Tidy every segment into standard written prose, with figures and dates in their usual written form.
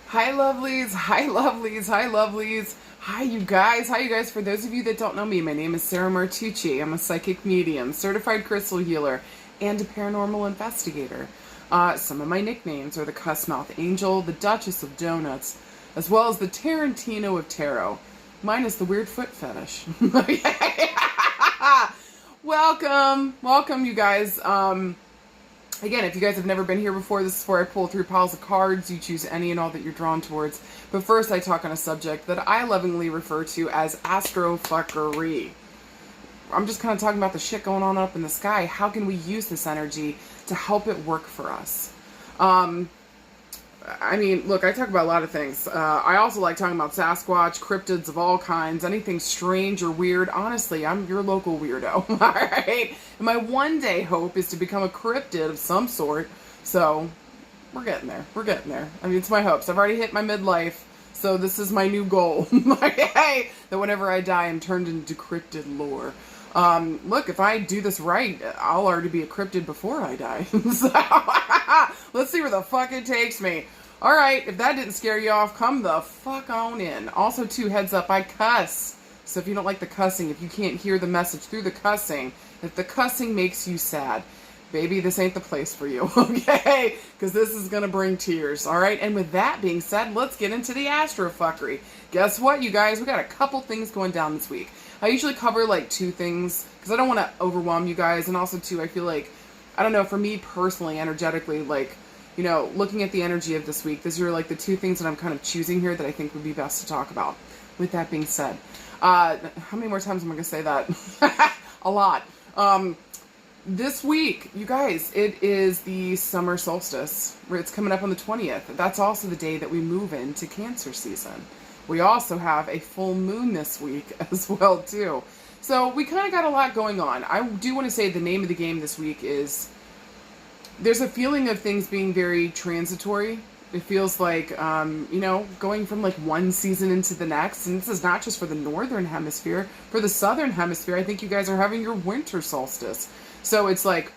Hi lovelies, hi lovelies, hi lovelies. Hi you guys, hi you guys. For those of you that don't know me, my name is Sumer Soltice. I'm a psychic medium, certified crystal healer, and a paranormal investigator. Some of my nicknames are the Cussmouth Angel, the Duchess of Donuts, as well as the Tarantino of Tarot, minus the weird foot fetish. Welcome you guys. Again, if you guys have never been here before, this is where I pull through piles of cards. You choose any and all that you're drawn towards. But first, I talk on a subject that I lovingly refer to as Astrofuckery. I'm just kind of talking about the shit going on up in the sky. How can we use this energy to help it work for us? I mean, look, I talk about a lot of things. I also like talking about Sasquatch, cryptids of all kinds, anything strange or weird. Honestly, I'm your local weirdo, all right? And my one day hope is to become a cryptid of some sort. So, we're getting there. We're getting there. I mean, it's my hopes. I've already hit my midlife, so this is my new goal. That whenever I die, I'm turned into cryptid lore. Look, if I do this right, I'll already be a cryptid before I die. So, let's see where the fuck it takes me. Alright, if that didn't scare you off, come the fuck on in. Also, too, heads up, I cuss. So if you don't like the cussing, if you can't hear the message through the cussing, if the cussing makes you sad, baby, this ain't the place for you, okay? Because this is going to bring tears, alright? And with that being said, let's get into the astrofuckery. Guess what, you guys? We got a couple things going down this week. I usually cover, like, 2 things, because I don't want to overwhelm you guys, and also, too, I feel like, I don't know, for me personally, energetically, like, you know, looking at the energy of this week, these are, like, the 2 things that I'm kind of choosing here that I think would be best to talk about. With that being said, how many more times am I going to say that? A lot. This week, you guys, it is the summer solstice. It's coming up on the 20th. That's also the day that we move into Cancer season. We also have a full moon this week as well, too. So we kind of got a lot going on. I do want to say the name of the game this week is, there's a feeling of things being very transitory. It feels like, you know, going from like one season into the next. And this is not just for the northern hemisphere. For the southern hemisphere, I think you guys are having your winter solstice. So it's like,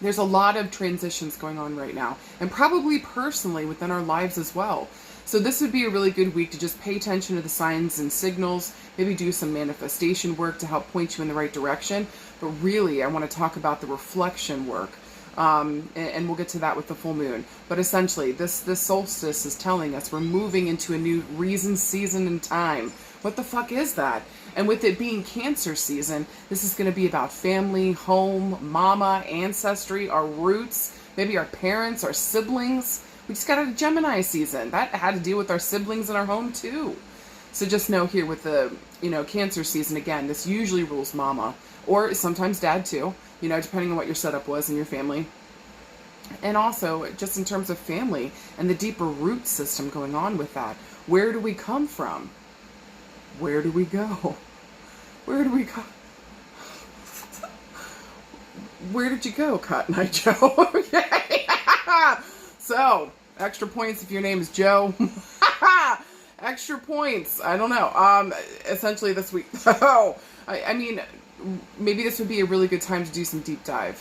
there's a lot of transitions going on right now. And probably personally within our lives as well. So this would be a really good week to just pay attention to the signs and signals. Maybe do some manifestation work to help point you in the right direction. But really, I want to talk about the reflection work. And we'll get to that with the full moon. But essentially, this solstice is telling us we're moving into a new reason, season, and time. What the fuck is that? And with it being Cancer season, this is going to be about family, home, mama, ancestry, our roots, maybe our parents, our siblings. We just got a Gemini season. That had to deal with our siblings in our home, too. So just know here with the, you know, Cancer season, again, this usually rules mama. Or sometimes dad, too. You know, depending on what your setup was in your family. And also, just in terms of family and the deeper root system going on with that. Where do we come from? Where do we go? Where do we go? Where did you go, Cotton Eye Joe? Okay. So, extra points if your name is Joe. Extra points. I don't know. Essentially this week. So, I mean, maybe this would be a really good time to do some deep dive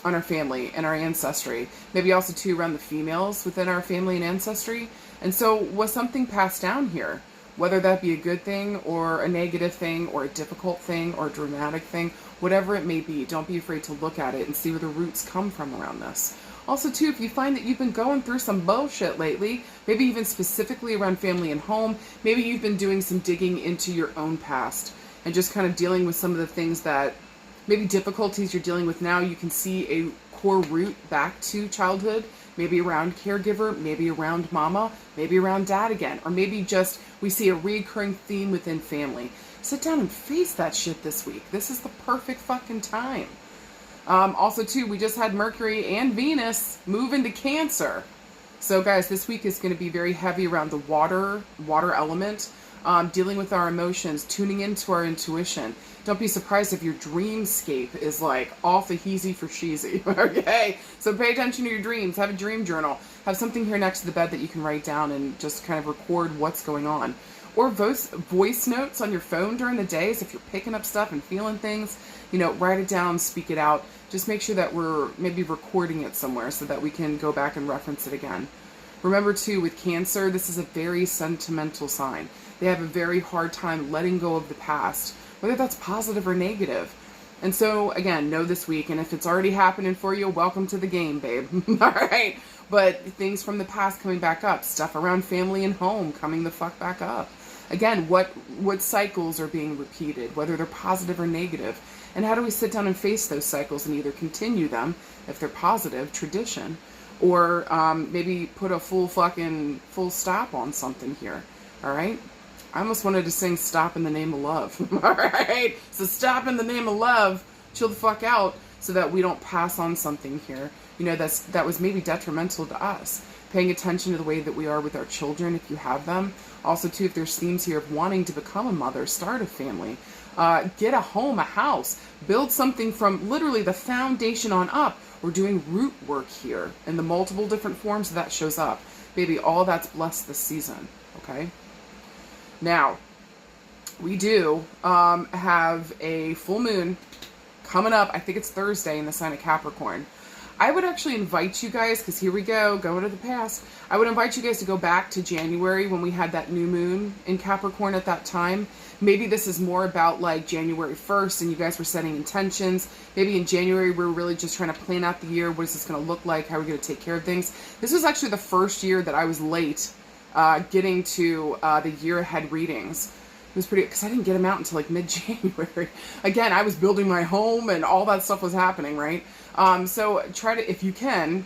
on our family and our ancestry. Maybe also too around the females within our family and ancestry. And so was something passed down here? Whether that be a good thing or a negative thing or a difficult thing or a dramatic thing, whatever it may be, don't be afraid to look at it and see where the roots come from around this. Also too, if you find that you've been going through some bullshit lately, maybe even specifically around family and home, maybe you've been doing some digging into your own past and just kind of dealing with some of the things that, maybe difficulties you're dealing with now, you can see a core root back to childhood, maybe around caregiver, maybe around mama, maybe around dad again, or maybe just we see a recurring theme within family. Sit down and face that shit this week. This is the perfect fucking time. Also too, we just had Mercury and Venus move into Cancer. So guys, this week is going to be very heavy around the water element. Dealing with our emotions, tuning into our intuition. Don't be surprised if your dreamscape is like off the heezy for sheezy, okay? So pay attention to your dreams, have a dream journal, have something here next to the bed that you can write down and just kind of record what's going on. Or voice notes on your phone during the day, so if you're picking up stuff and feeling things, you know, write it down, speak it out. Just make sure that we're maybe recording it somewhere so that we can go back and reference it again. Remember too, with Cancer, this is a very sentimental sign. They have a very hard time letting go of the past, whether that's positive or negative. And so, again, know this week, and if it's already happening for you, welcome to the game, babe. All right? But things from the past coming back up, stuff around family and home coming the fuck back up. Again, what cycles are being repeated, whether they're positive or negative, and how do we sit down and face those cycles and either continue them, if they're positive, tradition, or maybe put a full stop on something here, all right? I almost wanted to sing Stop in the Name of Love, all right? So stop in the name of love, chill the fuck out, so that we don't pass on something here, you know, that was maybe detrimental to us. Paying attention to the way that we are with our children, if you have them. Also, too, if there's themes here of wanting to become a mother, start a family, get a home, a house, build something from literally the foundation on up. We're doing root work here, and the multiple different forms that shows up. Baby, all that's blessed this season, okay? Now, we do have a full moon coming up. I think it's Thursday in the sign of Capricorn. I would actually invite you guys, because here we go, going to the past. I would invite you guys to go back to January when we had that new moon in Capricorn at that time. Maybe this is more about like January 1st and you guys were setting intentions. Maybe in January we were really just trying to plan out the year. What is this going to look like? How are we going to take care of things? This was actually the first year that I was late getting to the year ahead readings. It was pretty, because I didn't get them out until like mid-January. Again, I was building my home and all that stuff was happening, right? So try to, if you can,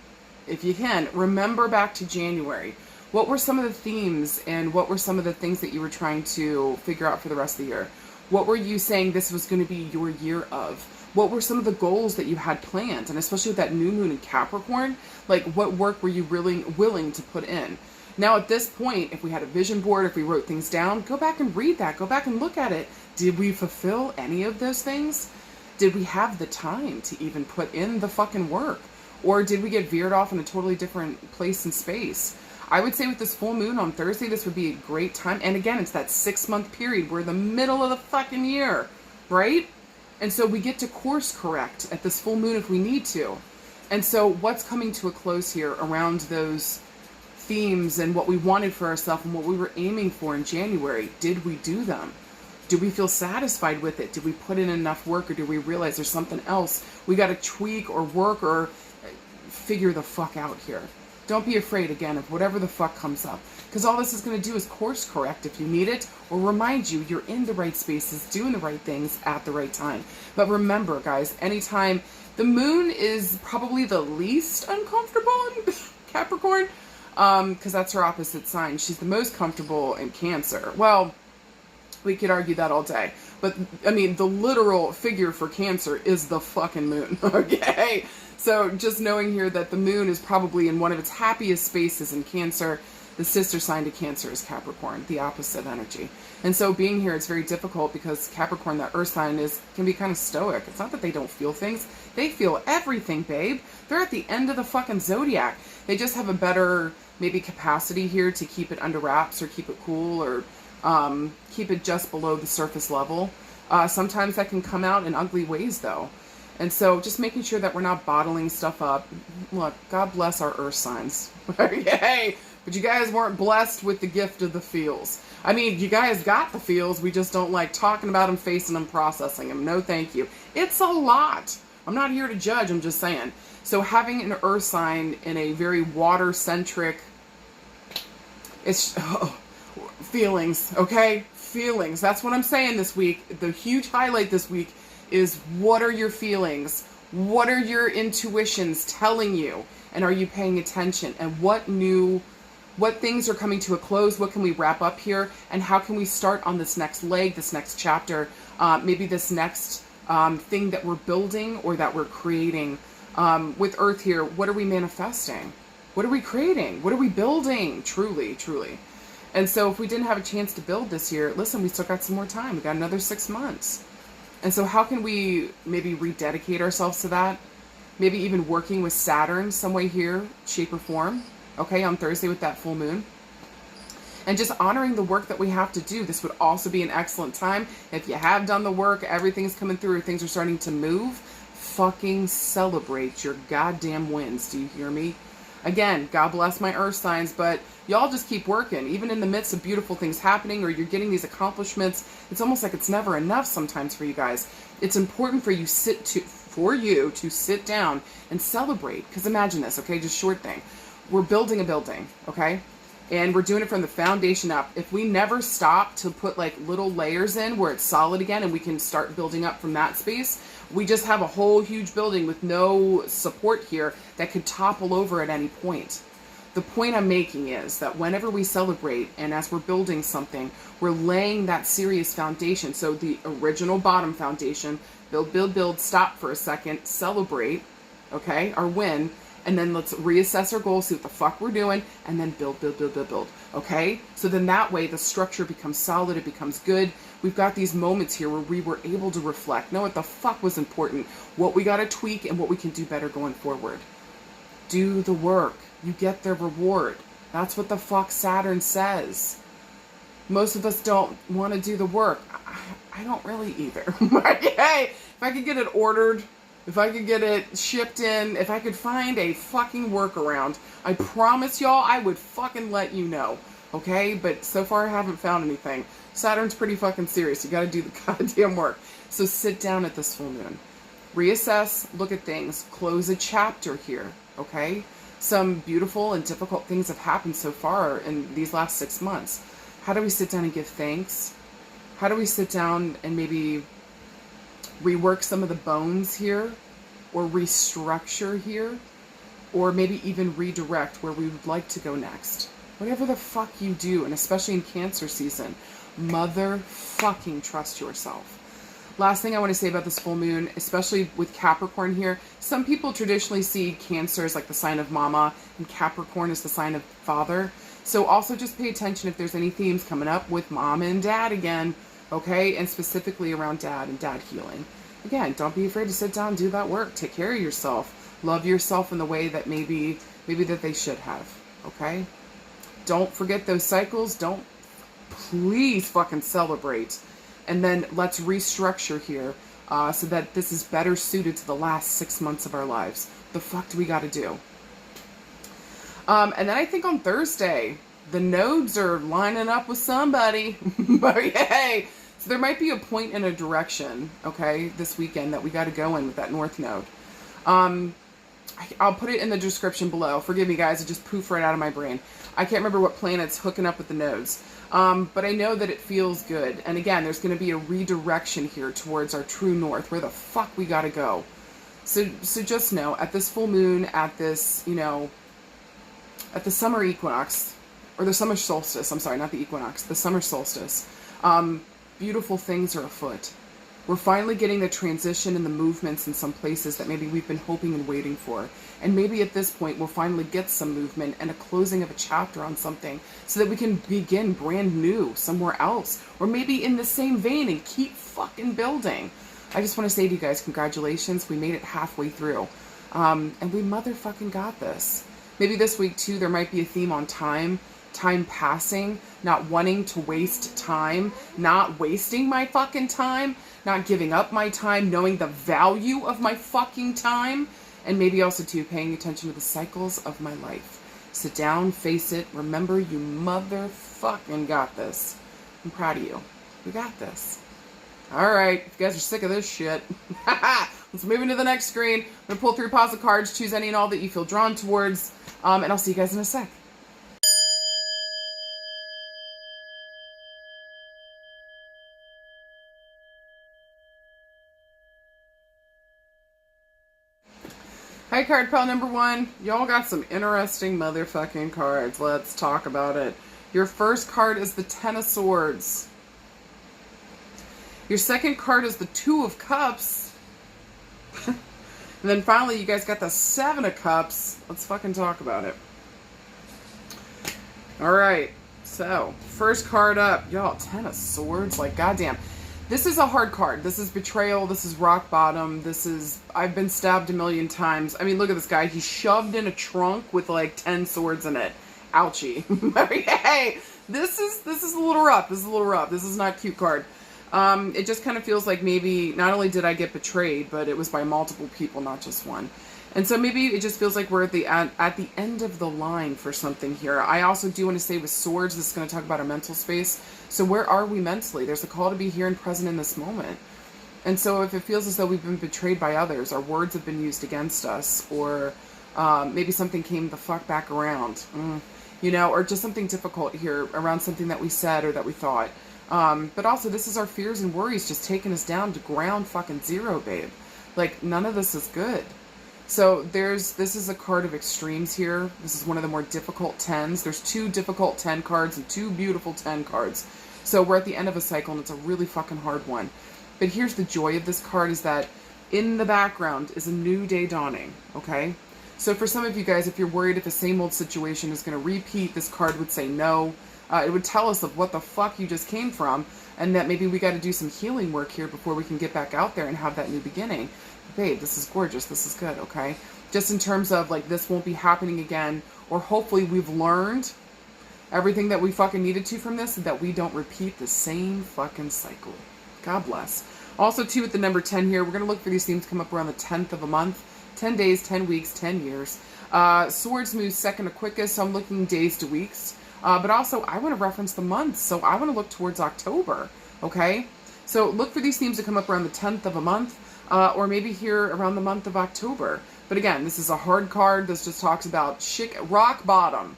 remember back to January. What were some of the themes and what were some of the things that you were trying to figure out for the rest of the year? What were you saying this was going to be your year of? What were some of the goals that you had planned? And especially with that new moon in Capricorn, like what work were you really willing to put in? Now, at this point, if we had a vision board, if we wrote things down, go back and read that. Go back and look at it. Did we fulfill any of those things? Did we have the time to even put in the fucking work? Or did we get veered off in a totally different place and space? I would say with this full moon on Thursday, this would be a great time. And again, it's that 6-month period. We're in the middle of the fucking year, right? And so we get to course correct at this full moon if we need to. And so what's coming to a close here around those themes and what we wanted for ourselves and what we were aiming for in January? Did we do them? Do we feel satisfied with it? Did we put in enough work, or do we realize there's something else we got to tweak or work or figure the fuck out here? Don't be afraid, again, of whatever the fuck comes up, because all this is going to do is course correct if you need it, or remind you you're in the right spaces, doing the right things at the right time. But remember, guys, anytime the moon is probably the least uncomfortable in Capricorn, because that's her opposite sign. She's the most comfortable in Cancer. Well, we could argue that all day. But, I mean, the literal figure for Cancer is the fucking moon, okay? So just knowing here that the moon is probably in one of its happiest spaces in Cancer, the sister sign to Cancer is Capricorn, the opposite energy. And so being here, it's very difficult because Capricorn, that earth sign, can be kind of stoic. It's not that they don't feel things. They feel everything, babe. They're at the end of the fucking zodiac. They just have a better, maybe, capacity here to keep it under wraps or keep it cool or keep it just below the surface level. Sometimes that can come out in ugly ways, though. And so just making sure that we're not bottling stuff up. Look, God bless our earth signs. Okay? But you guys weren't blessed with the gift of the feels. I mean, you guys got the feels. We just don't like talking about them, facing them, processing them. No, thank you. It's a lot. I'm not here to judge. I'm just saying. So having an earth sign in a very water-centric, feelings, okay? Feelings. That's what I'm saying this week. The huge highlight this week is, what are your feelings? What are your intuitions telling you? And are you paying attention? And what things are coming to a close? What can we wrap up here? And how can we start on this next leg, this next chapter, maybe this next thing that we're building or that we're creating? With Earth here, what are we manifesting? What are we creating? What are we building? Truly, truly. And so if we didn't have a chance to build this year, listen, we still got some more time. We got another 6 months. And so how can we maybe rededicate ourselves to that? Maybe even working with Saturn some way here, shape or form, okay, on Thursday with that full moon. And just honoring the work that we have to do. This would also be an excellent time. If you have done the work, everything's coming through, things are starting to move, fucking celebrate your goddamn wins. Do you hear me? Again, God bless my earth signs, but y'all just keep working. Even in the midst of beautiful things happening or you're getting these accomplishments, it's almost like it's never enough sometimes for you guys. It's important for you to sit down and celebrate. Because imagine this, okay? Just short thing. We're building a building, okay? And we're doing it from the foundation up. If we never stop to put like little layers in where it's solid again and we can start building up from that space, we just have a whole huge building with no support here that could topple over at any point. The point I'm making is that whenever we celebrate and as we're building something, we're laying that serious foundation. So the original bottom foundation, build, build, build, stop for a second, celebrate, okay, our win, and then let's reassess our goals, see what the fuck we're doing, and then build, build, build, build, build, okay? So then that way the structure becomes solid, it becomes good. We've got these moments here where we were able to reflect, know what the fuck was important, what we gotta tweak, and what we can do better going forward. Do the work. You get the reward. That's what the fuck Saturn says. Most of us don't want to do the work. I don't really either. Hey, if I could get it ordered, if I could get it shipped in, if I could find a fucking workaround, I promise y'all I would fucking let you know. Okay? But so far I haven't found anything. Saturn's pretty fucking serious. You gotta do the goddamn work. So sit down at this full moon. Reassess, look at things, close a chapter here. Okay? Some beautiful and difficult things have happened so far in these last 6 months. How do we sit down and give thanks? How do we sit down and maybe rework some of the bones here, or restructure here, or maybe even redirect where we would like to go next? Whatever the fuck you do, and especially in Cancer season, motherfucking trust yourself. Last thing I want to say about this full moon, especially with Capricorn here, some people traditionally see Cancer as like the sign of mama and Capricorn as the sign of father. So also just pay attention if there's any themes coming up with mom and dad again, okay? And specifically around dad and dad healing. Again, don't be afraid to sit down and do that work. Take care of yourself. Love yourself in the way that maybe that they should have, okay? Don't forget those cycles. Don't, please fucking celebrate. And then let's restructure here so that this is better suited to the last 6 months of our lives. The fuck do we got to do? And then I think on Thursday, the nodes are lining up with somebody. Yay! So there might be a point in a direction, okay, this weekend that we got to go in with that North node. I'll put it in the description below. Forgive me, guys. It just poofed right out of my brain. I can't remember what planet's hooking up with the nodes. But I know that it feels good. And again, there's going to be a redirection here towards our true north, where the fuck we got to go. So just know, at this full moon, at this, you know, at the summer equinox, or the summer solstice, I'm sorry, not the equinox, the summer solstice, beautiful things are afoot. We're finally getting the transition and the movements in some places that maybe we've been hoping and waiting for. And maybe at this point we'll finally get some movement and a closing of a chapter on something so that we can begin brand new somewhere else. Or maybe in the same vein and keep fucking building. I just want to say to you guys, congratulations. We made it halfway through. And we motherfucking got this. Maybe this week too there might be a theme on time. Time passing, not wanting to waste time, not wasting my fucking time, not giving up my time, knowing the value of my fucking time, and maybe also too paying attention to the cycles of my life. Sit down, face it, remember you motherfucking got this. I'm proud of you. We got this. Alright, if you guys are sick of this shit, let's move into the next screen. I'm going to pull 3 piles of cards, choose any and all that you feel drawn towards, and I'll see you guys in a sec. Hi, card pile number 1. Y'all got some interesting motherfucking cards. Let's talk about it. Your first card is the Ten of Swords. Your second card is the Two of Cups. And then finally, you guys got the Seven of Cups. Let's fucking talk about it. Alright, so, first card up. Y'all, Ten of Swords? Like, goddamn. This is a hard card. This is betrayal. This is rock bottom. This is, I've been stabbed a million times. I mean, look at this guy. He's shoved in a trunk with like 10 swords in it. Ouchie. Hey, this is a little rough. This is a little rough. This is not a cute card. It just kind of feels like maybe not only did I get betrayed, but it was by multiple people, not just one. And so maybe it just feels like we're at the end of the line for something here. I also do want to say with swords, this is going to talk about our mental space. So where are we mentally? There's a call to be here and present in this moment. And so if it feels as though we've been betrayed by others, our words have been used against us, or maybe something came the fuck back around, you know, or just something difficult here around something that we said or that we thought. But also this is our fears and worries just taking us down to ground fucking zero, babe. Like, none of this is good. So this is a card of extremes here. This is one of the more difficult 10s. There's 2 difficult 10 cards and 2 beautiful 10 cards. So we're at the end of a cycle and it's a really fucking hard one. But here's the joy of this card is that in the background is a new day dawning, okay? So for some of you guys, if you're worried if the same old situation is going to repeat, this card would say no. It would tell us of what the fuck you just came from, and that maybe we got to do some healing work here before we can get back out there and have that new beginning. Babe, this is gorgeous. This is good, okay? Just in terms of, like, this won't be happening again, or hopefully we've learned everything that we fucking needed to from this, and that we don't repeat the same fucking cycle. God bless. Also, too, with the number 10 here, we're going to look for these themes to come up around the 10th of a month. 10 days, 10 weeks, 10 years. Swords moves second to quickest, so I'm looking days to weeks. But also, I want to reference the months, so I want to look towards October, okay? So look for these themes to come up around the 10th of a month, or maybe here around the month of October. But again, this is a hard card. This just talks about rock bottom.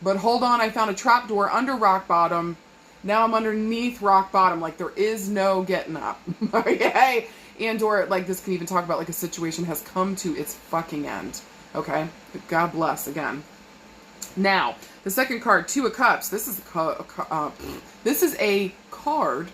But hold on, I found a trapdoor under rock bottom. Now I'm underneath rock bottom, like there is no getting up, okay? And or, like, this can even talk about, like, a situation has come to its fucking end, okay? But God bless, again. Now, the second card, 2 of Cups. This is a card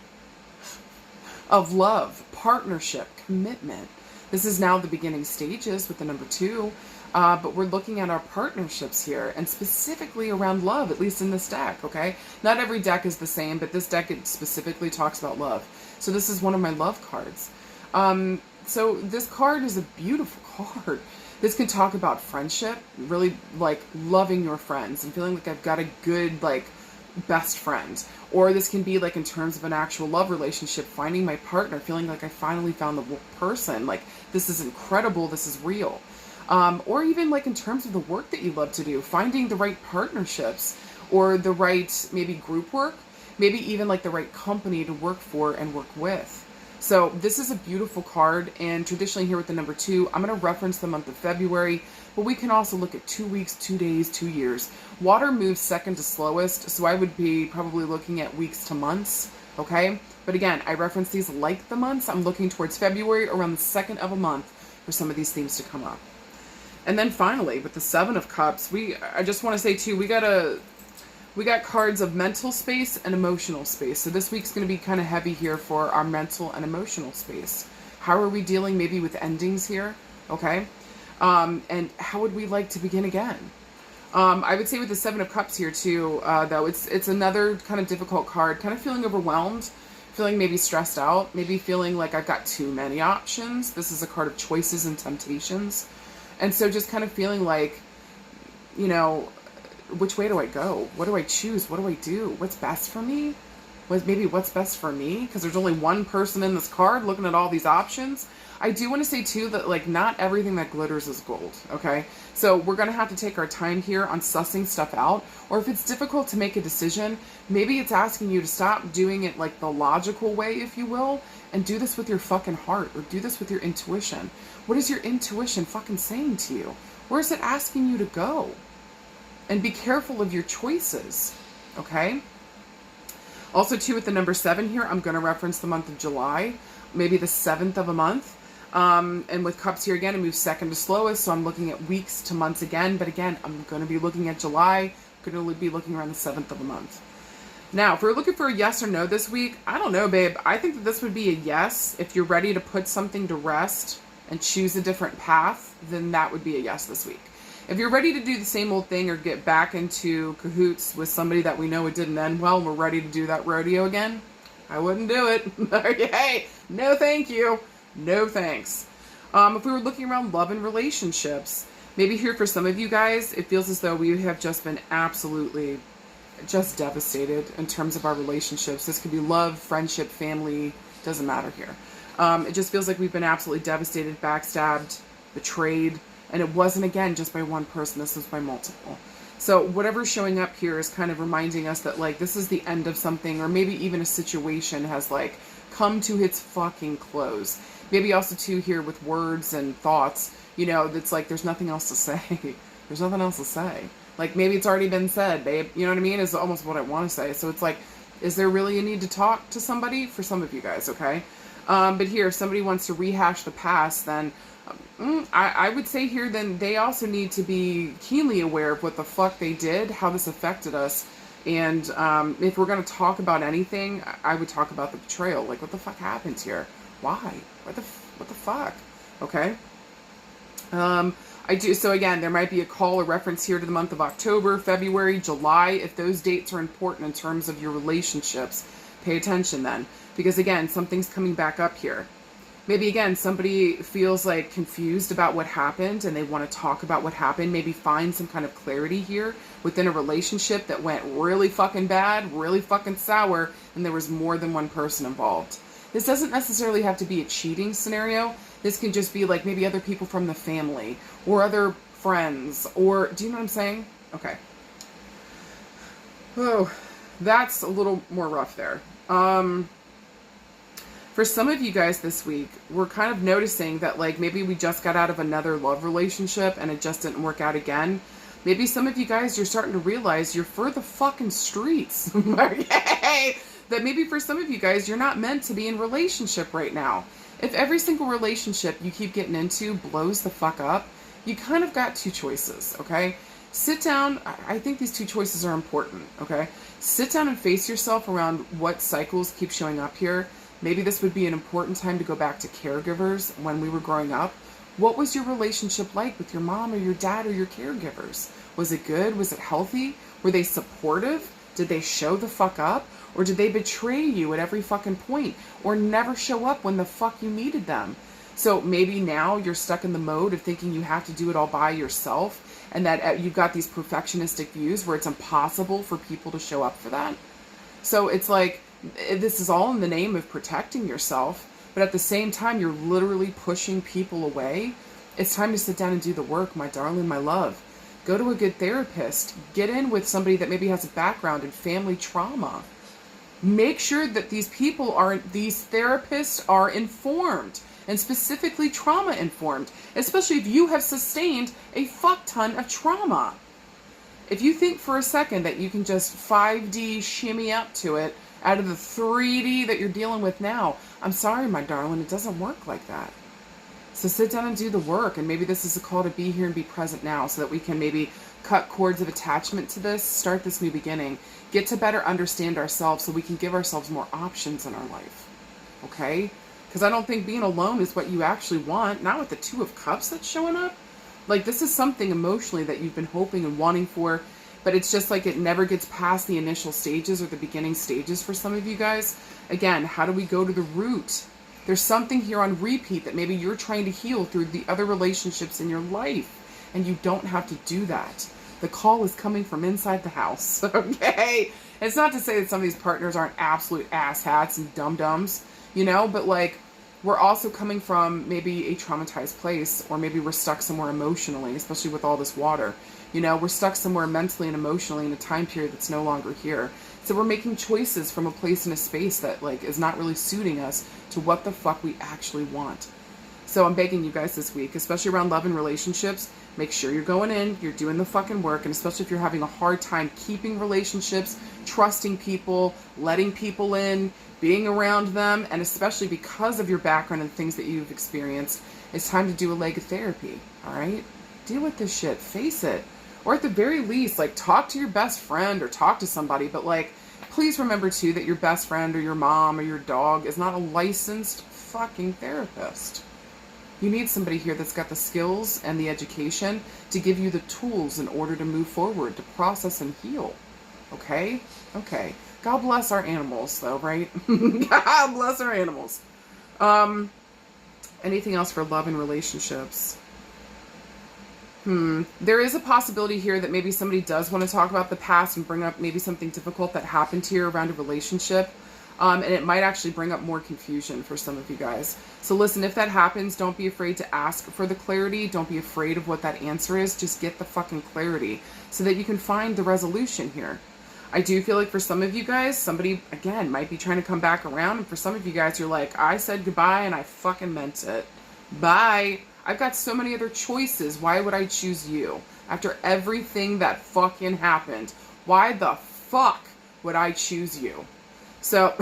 of love, partnership, commitment. This is now the beginning stages with the number 2. But we're looking at our partnerships here, and specifically around love, at least in this deck, okay? Not every deck is the same, but this deck it specifically talks about love. So this is one of my love cards. So this card is a beautiful card. This can talk about friendship, really, like, loving your friends and feeling like I've got a good, like, best friend. Or this can be, like, in terms of an actual love relationship, finding my partner, feeling like I finally found the person. Like, this is incredible, this is real. Or even, like, in terms of the work that you love to do, finding the right partnerships or the right, maybe group work, maybe even, like, the right company to work for and work with. So this is a beautiful card, and traditionally here with the number 2, I'm going to reference the month of February, but we can also look at 2 weeks, 2 days, 2 years. Water moves second to slowest, so I would be probably looking at weeks to months, okay? But again, I reference these like the months. I'm looking towards February, around the 2nd of a month, for some of these themes to come up. And then finally, with the 7 of Cups, I just want to say too, we got cards of mental space and emotional space. So this week's going to be kind of heavy here for our mental and emotional space. How are we dealing maybe with endings here? Okay. And how would we like to begin again? I would say with the 7 of Cups here too, though, it's another kind of difficult card, kind of feeling overwhelmed, feeling maybe stressed out, maybe feeling like I've got too many options. This is a card of choices and temptations. And so just kind of feeling like, you know, which way do I go? What do I choose? What do I do? What's best for me? What's best for me? Because there's only one person in this card looking at all these options. I do want to say too that, like, not everything that glitters is gold, okay? So we're going to have to take our time here on sussing stuff out. Or if it's difficult to make a decision, maybe it's asking you to stop doing it like the logical way, if you will, and do this with your fucking heart, or do this with your intuition. What is your intuition fucking saying to you? Where is it asking you to go? And be careful of your choices, okay? Also, too, with the number 7 here, I'm going to reference the month of July, maybe the 7th of a month. And with Cups here again, it moves second to slowest, so I'm looking at weeks to months again. But again, I'm going to be looking at July, going to be looking around the 7th of a month. Now, if we're looking for a yes or no this week, I don't know, babe. I think that this would be a yes. If you're ready to put something to rest and choose a different path, then that would be a yes this week. If you're ready to do the same old thing or get back into cahoots with somebody that we know it didn't end well and we're ready to do that rodeo again, I wouldn't do it. Okay, no thank you. No thanks. If we were looking around love and relationships, maybe here for some of you guys, it feels as though we have just been absolutely just devastated in terms of our relationships. This could be love, friendship, family, doesn't matter here. It just feels like we've been absolutely devastated, backstabbed, betrayed. And it wasn't, again, just by one person. This was by multiple. So whatever's showing up here is kind of reminding us that, like, this is the end of something, or maybe even a situation has, like, come to its fucking close. Maybe also, too, here with words and thoughts, you know, that's like there's nothing else to say. There's nothing else to say. Like, maybe it's already been said, babe. You know what I mean? Is almost what I want to say. So it's like, is there really a need to talk to somebody? For some of you guys, okay? But here, if somebody wants to rehash the past, then I would say here, then they also need to be keenly aware of what the fuck they did, how this affected us. And if we're going to talk about anything, I would talk about the betrayal. Like, what the fuck happened here? Why? What the fuck? Okay? I do. So again, there might be a call or reference here to the month of October, February, July. If those dates are important in terms of your relationships, pay attention then. Because again, something's coming back up here. Maybe again, somebody feels like confused about what happened and they want to talk about what happened. Maybe find some kind of clarity here within a relationship that went really fucking bad, really fucking sour, and there was more than one person involved. This doesn't necessarily have to be a cheating scenario. This can just be like maybe other people from the family or other friends, or do you know what I'm saying? Okay. Oh, that's a little more rough there. For some of you guys this week, we're kind of noticing that, like, maybe we just got out of another love relationship and it just didn't work out again. Maybe some of you guys, you're starting to realize you're for the fucking streets. Okay? That maybe for some of you guys, you're not meant to be in relationship right now. If every single relationship you keep getting into blows the fuck up, you kind of got two choices, okay? Sit down. I think these two choices are important, okay? Sit down and face yourself around what cycles keep showing up here. Maybe this would be an important time to go back to caregivers when we were growing up. What was your relationship like with your mom or your dad or your caregivers? Was it good? Was it healthy? Were they supportive? Did they show the fuck up? Or did they betray you at every fucking point? Or never show up when the fuck you needed them? So maybe now you're stuck in the mode of thinking you have to do it all by yourself, and that you've got these perfectionistic views where it's impossible for people to show up for that. So it's like, this is all in the name of protecting yourself, but at the same time, you're literally pushing people away. It's time to sit down and do the work, my darling, my love. Go to a good therapist. Get in with somebody that maybe has a background in family trauma. Make sure that these therapists are informed, and specifically trauma informed, especially if you have sustained a fuck ton of trauma. If you think for a second that you can just 5D shimmy up to it out of the 3D that you're dealing with now, I'm sorry, my darling, it doesn't work like that. So sit down and do the work, and maybe this is a call to be here and be present now so that we can maybe cut cords of attachment to this, start this new beginning, get to better understand ourselves so we can give ourselves more options in our life. Okay? Because I don't think being alone is what you actually want, not with the Two of Cups that's showing up. Like, this is something emotionally that you've been hoping and wanting for, but it's just like it never gets past the initial stages or the beginning stages for some of you guys. Again, how do we go to the root? There's something here on repeat that maybe you're trying to heal through the other relationships in your life, and you don't have to do that. The call is coming from inside the house, okay? It's not to say that some of these partners aren't absolute asshats and dum-dums, you know, but like, we're also coming from maybe a traumatized place, or maybe we're stuck somewhere emotionally, especially with all this water. You know, we're stuck somewhere mentally and emotionally in a time period that's no longer here. So we're making choices from a place and a space that, like, is not really suiting us to what the fuck we actually want. So I'm begging you guys this week, especially around love and relationships, make sure you're going in, you're doing the fucking work, and especially if you're having a hard time keeping relationships, trusting people, letting people in, being around them, and especially because of your background and things that you've experienced, it's time to do a leg of therapy, all right? Deal with this shit, face it. Or at the very least, like, talk to your best friend or talk to somebody, but like, please remember too that your best friend or your mom or your dog is not a licensed fucking therapist. You need somebody here that's got the skills and the education to give you the tools in order to move forward, to process and heal. Okay? Okay. God bless our animals, though, right? God bless our animals. Anything else for love and relationships? There is a possibility here that maybe somebody does want to talk about the past and bring up maybe something difficult that happened here around a relationship. And it might actually bring up more confusion for some of you guys. So listen, if that happens, don't be afraid to ask for the clarity. Don't be afraid of what that answer is. Just get the fucking clarity so that you can find the resolution here. I do feel like for some of you guys, somebody, again, might be trying to come back around. And for some of you guys, you're like, I said goodbye and I fucking meant it. Bye. I've got so many other choices. Why would I choose you? After everything that fucking happened, why the fuck would I choose you? So,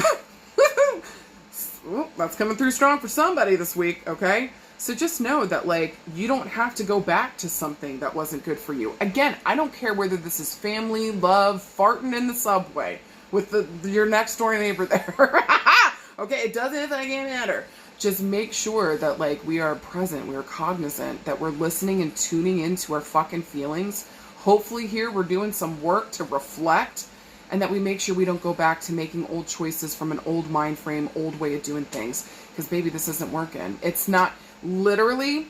that's coming through strong for somebody this week, okay? So just know that, like, you don't have to go back to something that wasn't good for you. Again, I don't care whether this is family, love, farting in the subway with your next door neighbor there. Okay, it doesn't fucking matter. Just make sure that, like, we are present, we are cognizant, that we're listening and tuning into our fucking feelings. Hopefully here we're doing some work to reflect, and that we make sure we don't go back to making old choices from an old mind frame, old way of doing things. Because, baby, this isn't working. It's not literally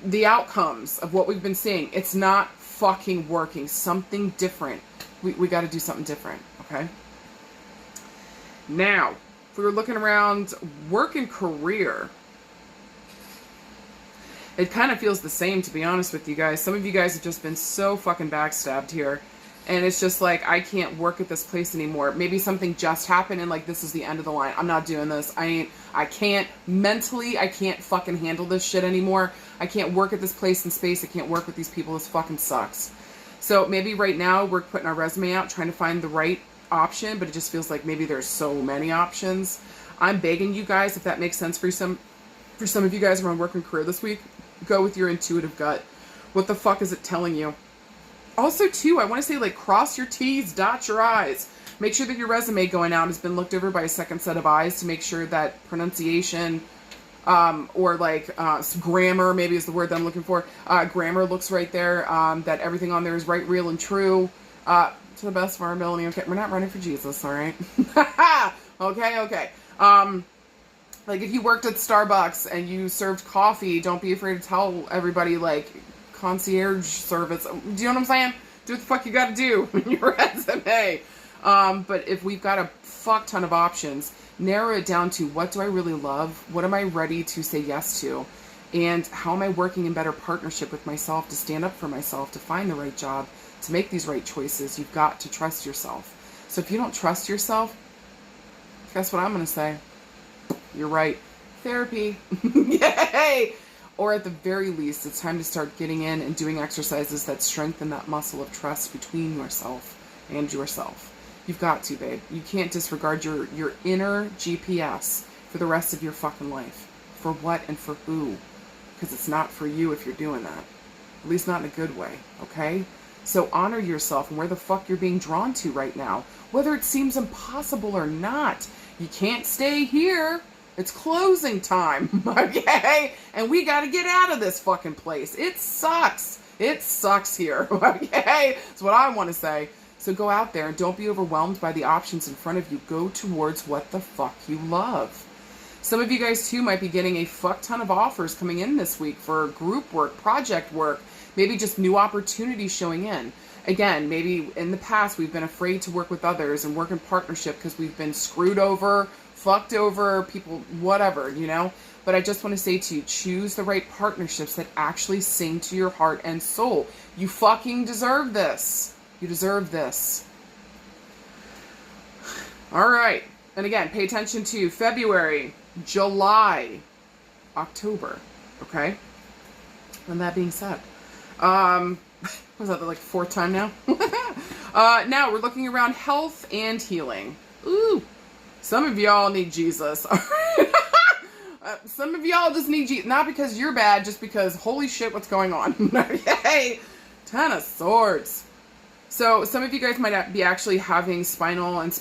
the outcomes of what we've been seeing. It's not fucking working. Something different. We got to do something different, okay? Now, if we were looking around work and career, it kind of feels the same, to be honest with you guys. Some of you guys have just been so fucking backstabbed here. And it's just like, I can't work at this place anymore. Maybe something just happened and like, this is the end of the line. I'm not doing this. I can't mentally, I can't fucking handle this shit anymore. I can't work at this place and space. I can't work with these people. This fucking sucks. So maybe right now we're putting our resume out, trying to find the right option, but it just feels like maybe there's so many options. I'm begging you guys, if that makes sense for some of you guys around work and career this week, go with your intuitive gut. What the fuck is it telling you? Also, too, I want to say, like, cross your T's, dot your I's. Make sure that your resume going out has been looked over by a second set of eyes to make sure that pronunciation, or, like, grammar, maybe is the word that I'm looking for. Grammar looks right there, that everything on there is right, real, and true, to the best of our ability. Okay, we're not running for Jesus, all right? Okay. Like, if you worked at Starbucks and you served coffee, don't be afraid to tell everybody, like, concierge service. Do you know what I'm saying? Do what the fuck you gotta do in your resume. But if we've got a fuck ton of options, narrow it down to, what do I really love? What am I ready to say yes to? And how am I working in better partnership with myself to stand up for myself, to find the right job, to make these right choices? You've got to trust yourself. So if you don't trust yourself, guess what I'm going to say? You're right. Therapy. Yay! Or at the very least, it's time to start getting in and doing exercises that strengthen that muscle of trust between yourself and yourself. You've got to, babe. You can't disregard your inner GPS for the rest of your fucking life. For what and for who? Because it's not for you if you're doing that. At least not in a good way, okay? So honor yourself and where the fuck you're being drawn to right now. Whether it seems impossible or not. You can't stay here. It's closing time, okay? And we got to get out of this fucking place. It sucks. It sucks here, okay? That's what I want to say. So go out there and don't be overwhelmed by the options in front of you. Go towards what the fuck you love. Some of you guys, too, might be getting a fuck ton of offers coming in this week for group work, project work, maybe just new opportunities showing in. Again, maybe in the past we've been afraid to work with others and work in partnership because we've been screwed over, fucked over, people, whatever, you know? But I just want to say to you, choose the right partnerships that actually sing to your heart and soul. You fucking deserve this. You deserve this. All right. And again, pay attention to February, July, October. Okay? And that being said, was that like fourth time now? Now we're looking around health and healing. Ooh. Some of y'all need Jesus. Some of y'all just need Jesus. Not because you're bad, just because, holy shit, what's going on? Okay. 10 of Swords. So some of you guys might be actually having spinal and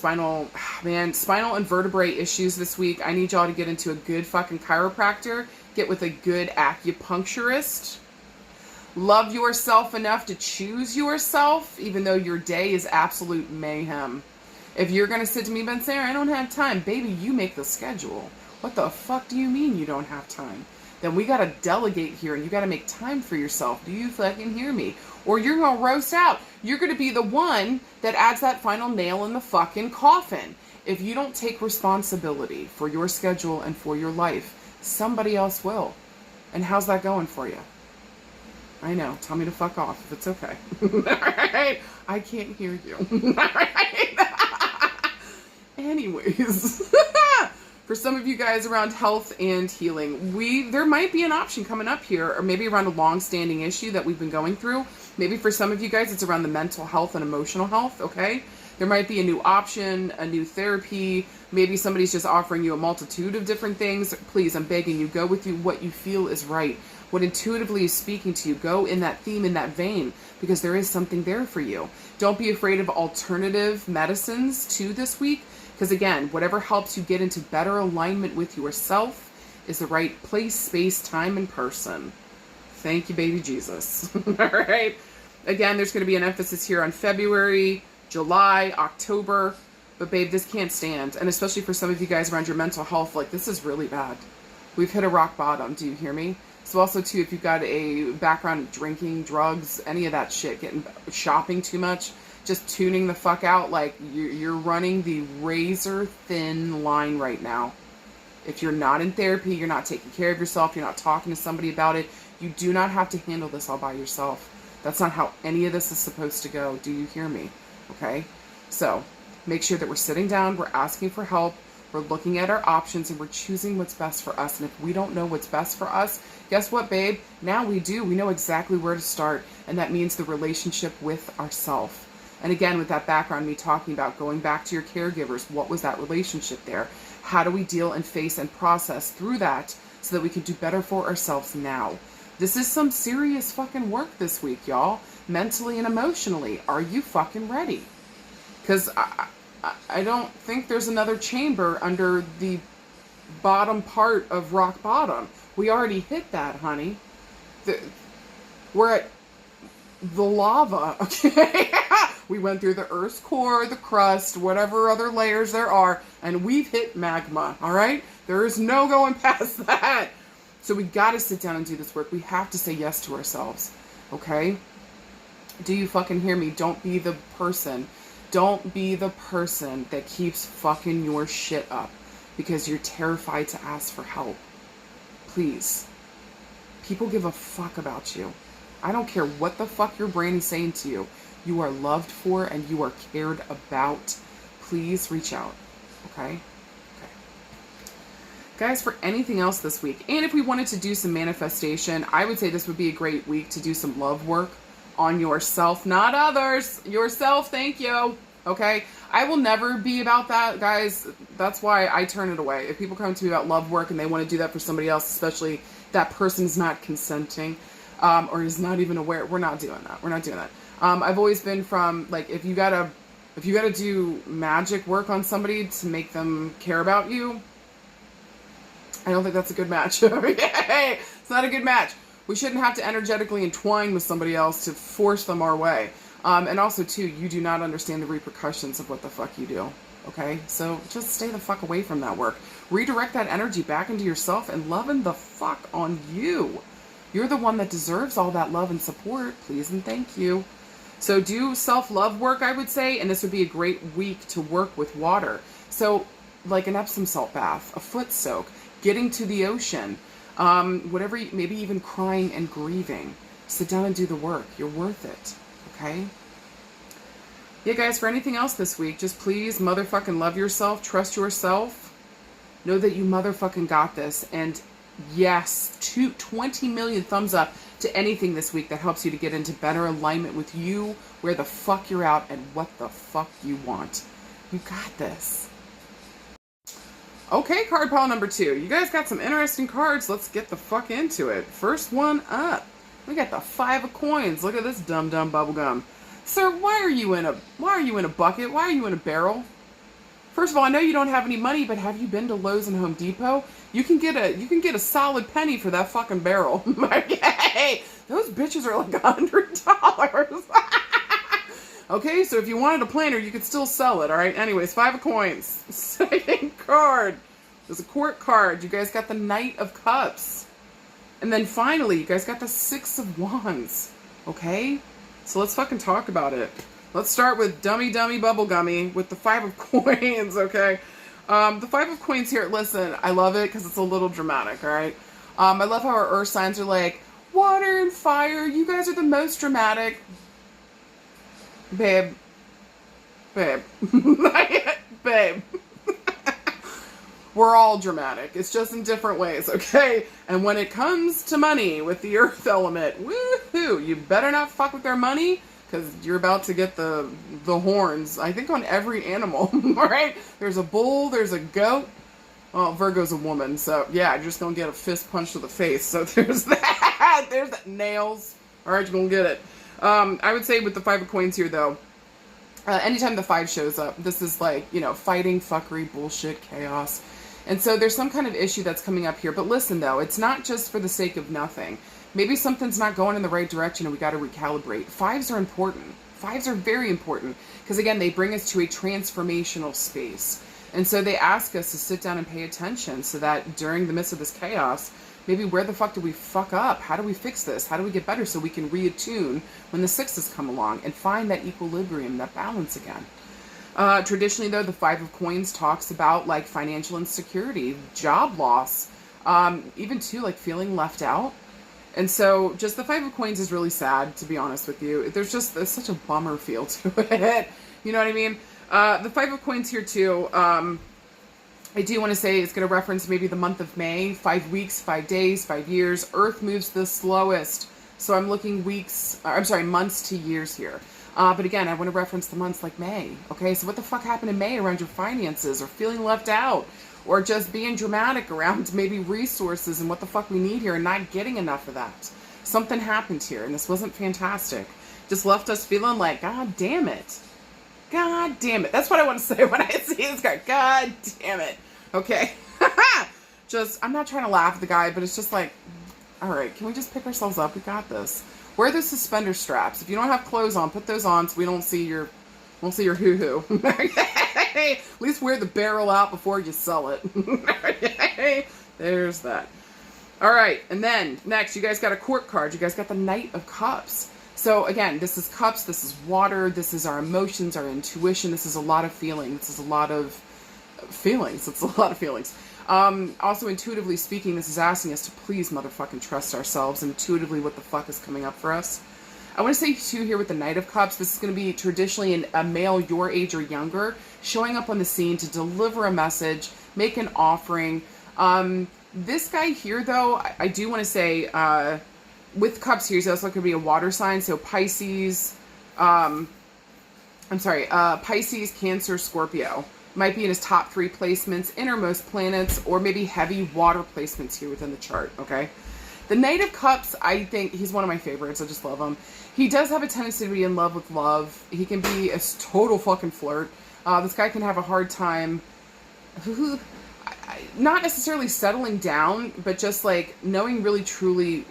vertebrae issues this week. I need y'all to get into a good fucking chiropractor. Get with a good acupuncturist. Love yourself enough to choose yourself, even though your day is absolute mayhem. If you're going to sit to me and say, I don't have time, baby, you make the schedule. What the fuck do you mean you don't have time? Then we got to delegate here and you got to make time for yourself. Do you fucking hear me? Or you're going to roast out. You're going to be the one that adds that final nail in the fucking coffin. If you don't take responsibility for your schedule and for your life, somebody else will. And how's that going for you? I know. Tell me to fuck off if it's okay. Alright? I can't hear you. Alright? Anyways. For some of you guys around health and healing, there might be an option coming up here, or maybe around a long-standing issue that we've been going through. Maybe for some of you guys, it's around the mental health and emotional health, okay? There might be a new option, a new therapy. Maybe somebody's just offering you a multitude of different things. Please, I'm begging you, go with what you feel is right. What intuitively is speaking to you. Go in that theme, in that vein, because there is something there for you. Don't be afraid of alternative medicines too this week. Because again, whatever helps you get into better alignment with yourself is the right place, space, time, and person. Thank you, baby Jesus. All right. Again, there's going to be an emphasis here on February, July, October. But babe, this can't stand. And especially for some of you guys around your mental health, like this is really bad. We've hit a rock bottom. Do you hear me? So also too, if you've got a background of drinking, drugs, any of that shit, shopping too much, just tuning the fuck out, like you're running the razor thin line right now. If you're not in therapy, you're not taking care of yourself, you're not talking to somebody about it, you do not have to handle this all by yourself. That's not how any of this is supposed to go. Do you hear me? Okay? So make sure that we're sitting down, we're asking for help, we're looking at our options, and we're choosing what's best for us. And if we don't know what's best for us, guess what, babe? Now we do. We know exactly where to start. And that means the relationship with ourselves. And again, with that background, me talking about going back to your caregivers, what was that relationship there? How do we deal and face and process through that so that we can do better for ourselves now? This is some serious fucking work this week, y'all. Mentally and emotionally. Are you fucking ready? Because I don't think there's another chamber under the bottom part of rock bottom. We already hit that, honey. We're at the lava, okay? We went through the Earth's core, the crust, whatever other layers there are, and we've hit magma, all right? There is no going past that. So we got to sit down and do this work. We have to say yes to ourselves, okay? Do you fucking hear me? Don't be the person. Don't be the person that keeps fucking your shit up because you're terrified to ask for help. Please. People give a fuck about you. I don't care what the fuck your brain is saying to you. You are loved for and you are cared about. Please reach out. Okay? Okay. Guys, for anything else this week, and if we wanted to do some manifestation, I would say this would be a great week to do some love work on yourself, not others. Yourself, thank you. Okay? I will never be about that, guys. That's why I turn it away. If people come to me about love work and they want to do that for somebody else, especially that person's not consenting, or is not even aware, we're not doing that. We're not doing that. I've always been from, like, if you gotta do magic work on somebody to make them care about you, I don't think that's a good match. It's not a good match. We shouldn't have to energetically entwine with somebody else to force them our way. And also, too, you do not understand the repercussions of what the fuck you do. Okay? So just stay the fuck away from that work. Redirect that energy back into yourself and loving the fuck on you. You're the one that deserves all that love and support. Please and thank you. So do self-love work, I would say, and this would be a great week to work with water. So like an Epsom salt bath, a foot soak, getting to the ocean, whatever, maybe even crying and grieving. Sit down and do the work. You're worth it. Okay? Yeah, guys, for anything else this week, just please motherfucking love yourself, trust yourself, know that you motherfucking got this, and yes, 20 million thumbs up to anything this week that helps you to get into better alignment with you, where the fuck you're at, and what the fuck you want. You got this. Okay, card pile number 2. You guys got some interesting cards. Let's get the fuck into it. First one up. We got the 5 of coins. Look at this dumb bubblegum. Sir, why are you in a bucket? Why are you in a barrel? First of all, I know you don't have any money, but have you been to Lowe's and Home Depot? You can get a solid penny for that fucking barrel. Okay, those bitches are like $100. Okay, so if you wanted a planter, you could still sell it. All right. Anyways, 5 of coins. Second card. There's a court card. You guys got the Knight of Cups, and then finally, you guys got the 6 of Wands. Okay, so let's fucking talk about it. Let's start with dummy bubblegummy with the 5 of coins, okay? The 5 of coins here, listen, I love it because it's a little dramatic, all right? I love how our earth signs are like, water and fire, you guys are the most dramatic. Babe. Babe. Babe. We're all dramatic. It's just in different ways, okay? And when it comes to money with the earth element, woohoo, you better not fuck with their money because you're about to get the horns, I think, on every animal, right? There's a bull, there's a goat. Well, Virgo's a woman, so yeah, you're just gonna get a fist punch to the face. So there's that. There's that. Nails. All right, you're gonna get it. I would say with the 5 of coins here, though, anytime the 5 shows up, this is like, you know, fighting, fuckery, bullshit, chaos. And so there's some kind of issue that's coming up here. But listen, though, it's not just for the sake of nothing. Maybe something's not going in the right direction and we got to recalibrate. 5s are important. 5s are very important because, again, they bring us to a transformational space. And so they ask us to sit down and pay attention so that during the midst of this chaos, maybe where the fuck did we fuck up? How do we fix this? How do we get better so we can reattune when the 6s come along and find that equilibrium, that balance again? Traditionally, though, the 5 of coins talks about like financial insecurity, job loss, even too like feeling left out. And so just the 5 of coins is really sad, to be honest with you. There's such a bummer feel to it. You know what I mean? The 5 of coins here too, I do want to say it's going to reference maybe the month of May, 5 weeks, 5 days, 5 years. Earth moves the slowest. So I'm looking months to years here. But again, I want to reference the months like May. Okay, so what the fuck happened in May around your finances or feeling left out or just being dramatic around maybe resources and what the fuck we need here and not getting enough of that? Something happened here and this wasn't fantastic. Just left us feeling like, God damn it. God damn it. That's what I want to say when I see this card. God damn it. Okay. I'm not trying to laugh at the guy, but it's just like, all right, can we just pick ourselves up? We got this. Wear the suspender straps. If you don't have clothes on, put those on so we don't see your hoo-hoo. At least wear the barrel out before you sell it. There's that. All right, and then next, you guys got a court card. You guys got the Knight of Cups. So again, this is cups, this is water, this is our emotions, our intuition, this is a lot of feeling, this is a lot of feelings, it's a lot of feelings. Also, intuitively speaking, this is asking us to please motherfucking trust ourselves and intuitively what the fuck is coming up for us. I want to say, too, here with the Knight of Cups, this is going to be traditionally a male your age or younger showing up on the scene to deliver a message, make an offering. This guy here, though, I do want to say, with cups here, he's also going to be a water sign, so Pisces, Pisces, Cancer, Scorpio. Might be in his top 3 placements, innermost planets, or maybe heavy water placements here within the chart, okay? The Knight of Cups, I think he's one of my favorites. I just love him. He does have a tendency to be in love with love. He can be a total fucking flirt. This guy can have a hard time, not necessarily settling down, but just like knowing really truly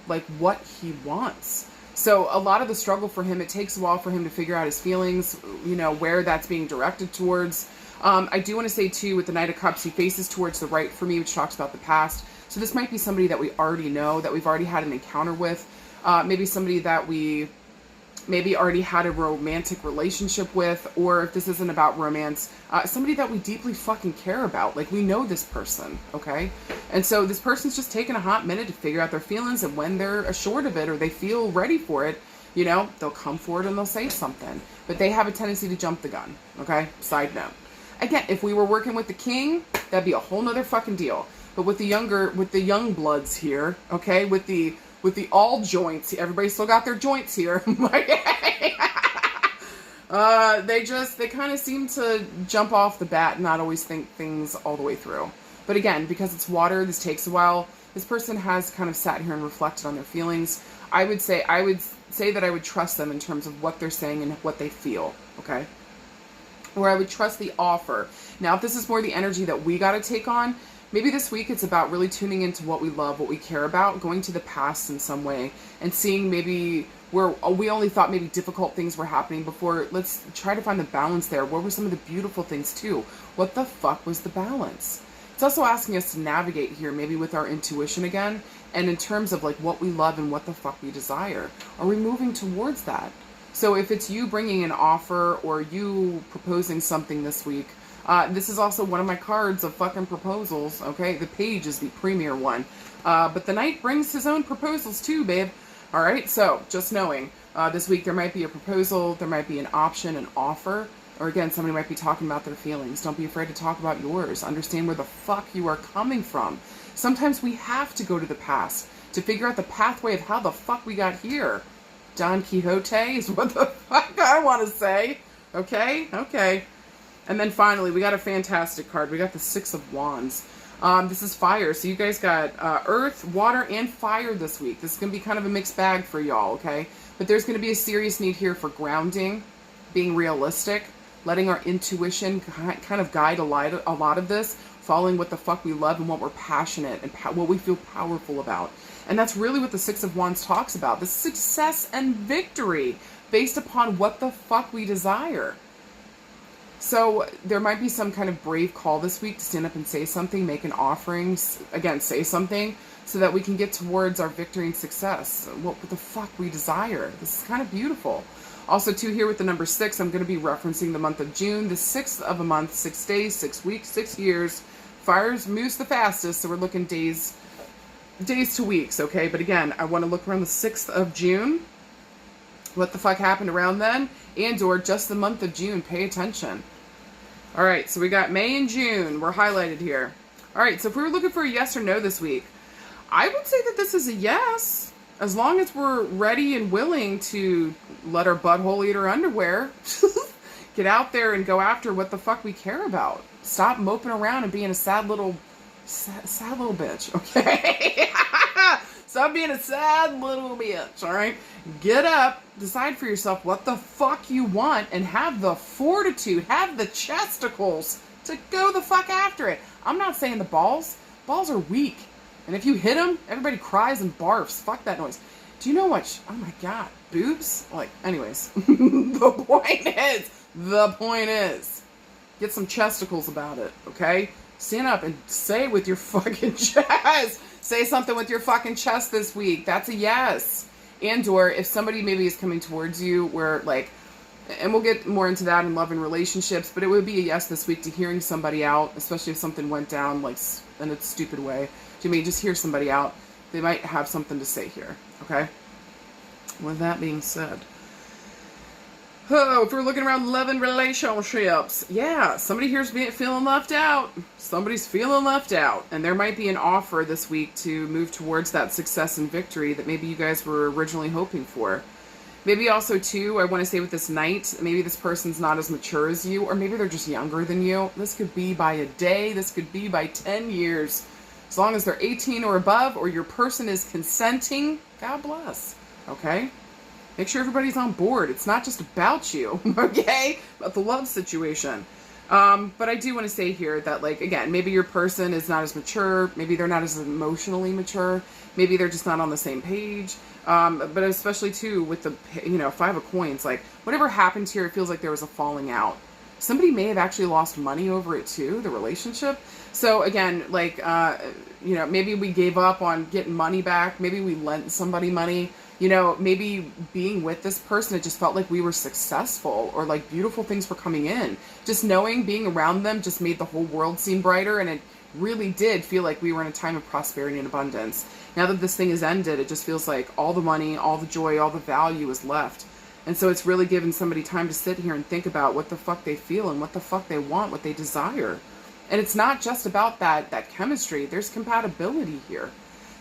like what he wants. So a lot of the struggle for him, it takes a while for him to figure out his feelings, you know, where that's being directed towards. I do want to say too, with the Knight of Cups, he faces towards the right for me, which talks about the past. So this might be somebody that we already know, that we've already had an encounter with. Maybe somebody that we maybe already had a romantic relationship with, or if this isn't about romance, somebody that we deeply fucking care about. Like, we know this person, okay? And so this person's just taking a hot minute to figure out their feelings, and when they're assured of it or they feel ready for it, you know, they'll come forward and they'll say something. But they have a tendency to jump the gun, okay? Side note. Again, if we were working with the king, that'd be a whole nother fucking deal. But with the young bloods here, okay, with the all joints, everybody still got their joints here. They kind of seem to jump off the bat and not always think things all the way through. But again, because it's water, this takes a while. This person has kind of sat here and reflected on their feelings. I would say that I would trust them in terms of what they're saying and what they feel, okay? Or I would trust the offer. Now, if this is more the energy that we got to take on, maybe this week it's about really tuning into what we love, what we care about, going to the past in some way, and seeing maybe where we only thought maybe difficult things were happening before. Let's try to find the balance there. What were some of the beautiful things too? What the fuck was the balance? It's also asking us to navigate here, maybe with our intuition again, and in terms of like what we love and what the fuck we desire. Are we moving towards that? So if it's you bringing an offer or you proposing something this week, this is also one of my cards of fucking proposals, okay? The page is the premier one. But the knight brings his own proposals too, babe. All right, so just knowing, this week there might be a proposal, there might be an option, an offer, or again, somebody might be talking about their feelings. Don't be afraid to talk about yours. Understand where the fuck you are coming from. Sometimes we have to go to the past to figure out the pathway of how the fuck we got here. Don Quixote is what the fuck I want to say. Okay? Okay. And then finally, we got a fantastic card. We got the Six of Wands. This is fire. So you guys got earth, water, and fire this week. This is going to be kind of a mixed bag for y'all, okay? But there's going to be a serious need here for grounding, being realistic, letting our intuition kind of guide a lot of this, following what the fuck we love and what we're passionate and what we feel powerful about. And that's really what the Six of Wands talks about. The success and victory based upon what the fuck we desire. So there might be some kind of brave call this week to stand up and say something, make an offering, again, say something, so that we can get towards our victory and success, what the fuck we desire. This is kind of beautiful. Also, too, here with the number 6, I'm going to be referencing the month of June, the 6th of a month, 6 days, 6 weeks, 6 years. Fires moves the fastest, so we're looking days to weeks, okay? But again, I want to look around the 6th of June. What the fuck happened around then? And or just the month of June. Pay attention. All right, so we got May and June. We're highlighted here. All right, so if we were looking for a yes or no this week, I would say that this is a yes. As long as we're ready and willing to let our butthole eat our underwear, get out there and go after what the fuck we care about. Stop moping around and being a sad little bitch, okay? Stop being a sad little bitch, all right? Get up, decide for yourself what the fuck you want, and have the fortitude, have the chesticles to go the fuck after it. I'm not saying the balls are weak. And if you hit them, everybody cries and barfs. Fuck that noise. Do you know what? Oh my God. Boobs? Like, anyways. The point is, get some chesticles about it, okay? Stand up and say it with your fucking chest. Say something with your fucking chest this week. That's a yes. And or if somebody maybe is coming towards you where like, and we'll get more into that in love and relationships, but it would be a yes this week to hearing somebody out, especially if something went down like in a stupid way. You may just hear somebody out. They might have something to say here, okay? With that being said, oh, if we're looking around love and relationships, yeah, somebody here's feeling left out. Somebody's feeling left out. And there might be an offer this week to move towards that success and victory that maybe you guys were originally hoping for. Maybe also, too, I want to say with this knight, maybe this person's not as mature as you, or maybe they're just younger than you. This could be by a day. This could be by 10 years. As long as they're 18 or above, or your person is consenting, God bless, okay? Make sure everybody's on board. It's not just about you, okay? About the love situation. But I do want to say here that, like, again, maybe your person is not as mature. Maybe they're not as emotionally mature. Maybe they're just not on the same page. But especially, too, with the, Five of Coins, like, whatever happened here, it feels like there was a falling out. Somebody may have actually lost money over it, too, the relationship. So, again, like, maybe we gave up on getting money back. Maybe we lent somebody money. Maybe being with this person, it just felt like we were successful or like beautiful things were coming in. Just knowing, being around them just made the whole world seem brighter, and it really did feel like we were in a time of prosperity and abundance. Now that this thing has ended, it just feels like all the money, all the joy, all the value is left. And so it's really given somebody time to sit here and think about what the fuck they feel and what the fuck they want, what they desire. And it's not just about that chemistry. There's compatibility here.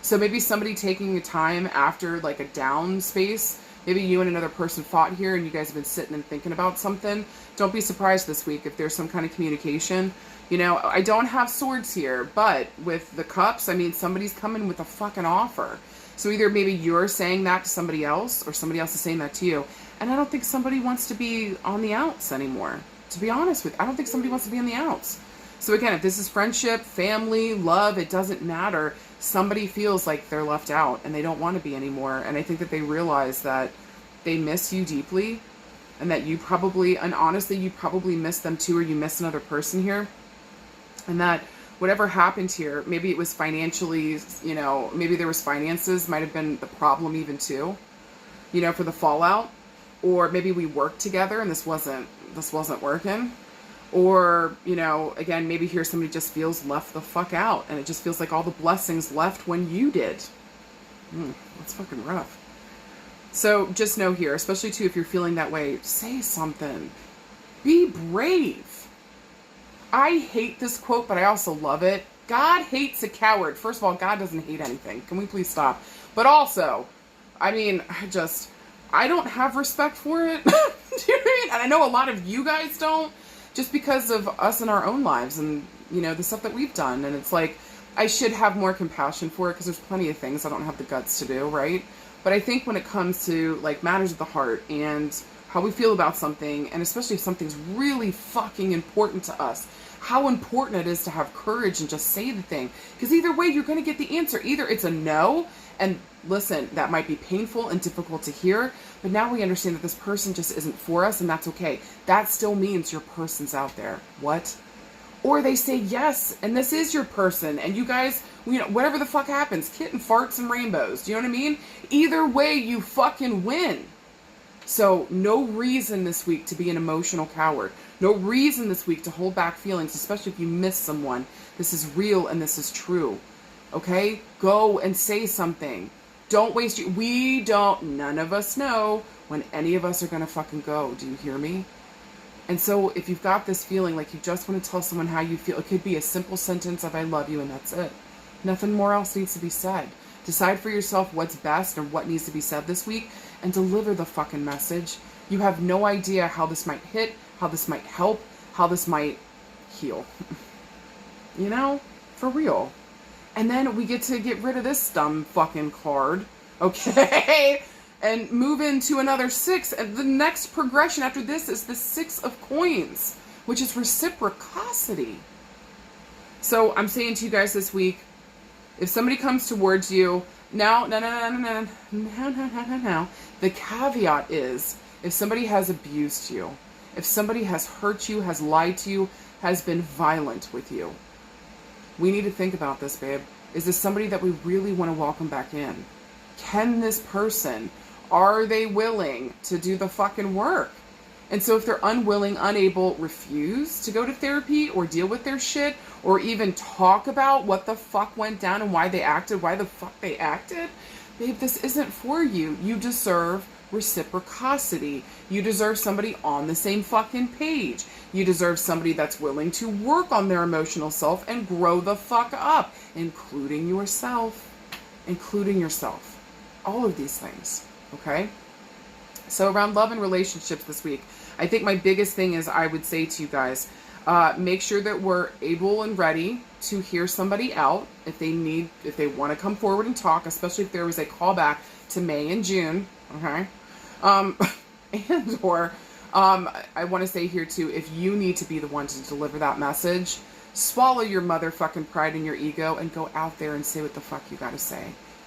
So maybe somebody taking a time after like a down space, maybe you and another person fought here and you guys have been sitting and thinking about something. Don't be surprised this week if there's some kind of communication. I don't have swords here, but with the cups, I mean, somebody's coming with a fucking offer. So either maybe you're saying that to somebody else or somebody else is saying that to you. And I don't think somebody wants to be on the outs anymore. To be honest with you, I don't think somebody wants to be on the outs. So again, if this is friendship, family, love, it doesn't matter. Somebody feels like they're left out and they don't want to be anymore. And I think that they realize that they miss you deeply and that you probably, and honestly, you probably miss them too, or you miss another person here. And that whatever happened here, maybe it was financially, maybe there was finances, might have been the problem even too, for the fallout. or maybe we worked together and this wasn't working. Or, you know, again, maybe here somebody just feels left the fuck out, and it just feels like all the blessings left when you did. That's fucking rough. So just know here, especially too, if you're feeling that way, say something. Be brave. I hate this quote, but I also love it. God hates a coward. First of all, God doesn't hate anything. Can we please stop? But also, I mean, I don't have respect for it. Do you know what I mean? And I know a lot of you guys don't, just because of us in our own lives and, you know, the stuff that we've done. And it's like, I should have more compassion for it because there's plenty of things I don't have the guts to do, right? But I think when it comes to, like, matters of the heart and how we feel about something, and especially if something's really fucking important to us, how important it is to have courage and just say the thing. Because either way, you're going to get the answer. Either it's a no, and listen, that might be painful and difficult to hear, but now we understand that this person just isn't for us, and that's okay. That still means your person's out there. What? Or they say yes, and this is your person, and you guys, you know, whatever the fuck happens, kitten farts and rainbows. Do you know what I mean? Either way, you fucking win. So no reason this week to be an emotional coward. No reason this week to hold back feelings, especially if you miss someone. This is real and this is true. Okay? Go and say something. Don't waste none of us know when any of us are going to fucking go. Do you hear me? And so if you've got this feeling like you just want to tell someone how you feel, it could be a simple sentence of I love you and that's it. Nothing more else needs to be said. Decide for yourself what's best or what needs to be said this week and deliver the fucking message. You have no idea how this might hit, how this might help, how this might heal. You know? For real. And then we get to get rid of this dumb fucking card. Okay? And move into another 6. And the next progression after this is the 6 of coins, which is reciprocity. So I'm saying to you guys this week, if somebody comes towards you, no. The caveat is, if somebody has abused you, if somebody has hurt you, has lied to you, has been violent with you, we need to think about this, babe. Is this somebody that we really want to welcome back in? Can this person, are they willing to do the fucking work? And so if they're unwilling, unable, refuse to go to therapy or deal with their shit or even talk about what the fuck went down and why the fuck they acted, babe, this isn't for you. You deserve reciprocity. You deserve somebody on the same fucking page. You deserve somebody that's willing to work on their emotional self and grow the fuck up, including yourself. All of these things, okay? So around love and relationships this week, I think my biggest thing is I would say to you guys, make sure that we're able and ready to hear somebody out if they want to come forward and talk, especially if there was a callback to May and June, okay? I want to say here too, if you need to be the one to deliver that message, swallow your motherfucking pride and your ego and go out there and say what the fuck you gotta say.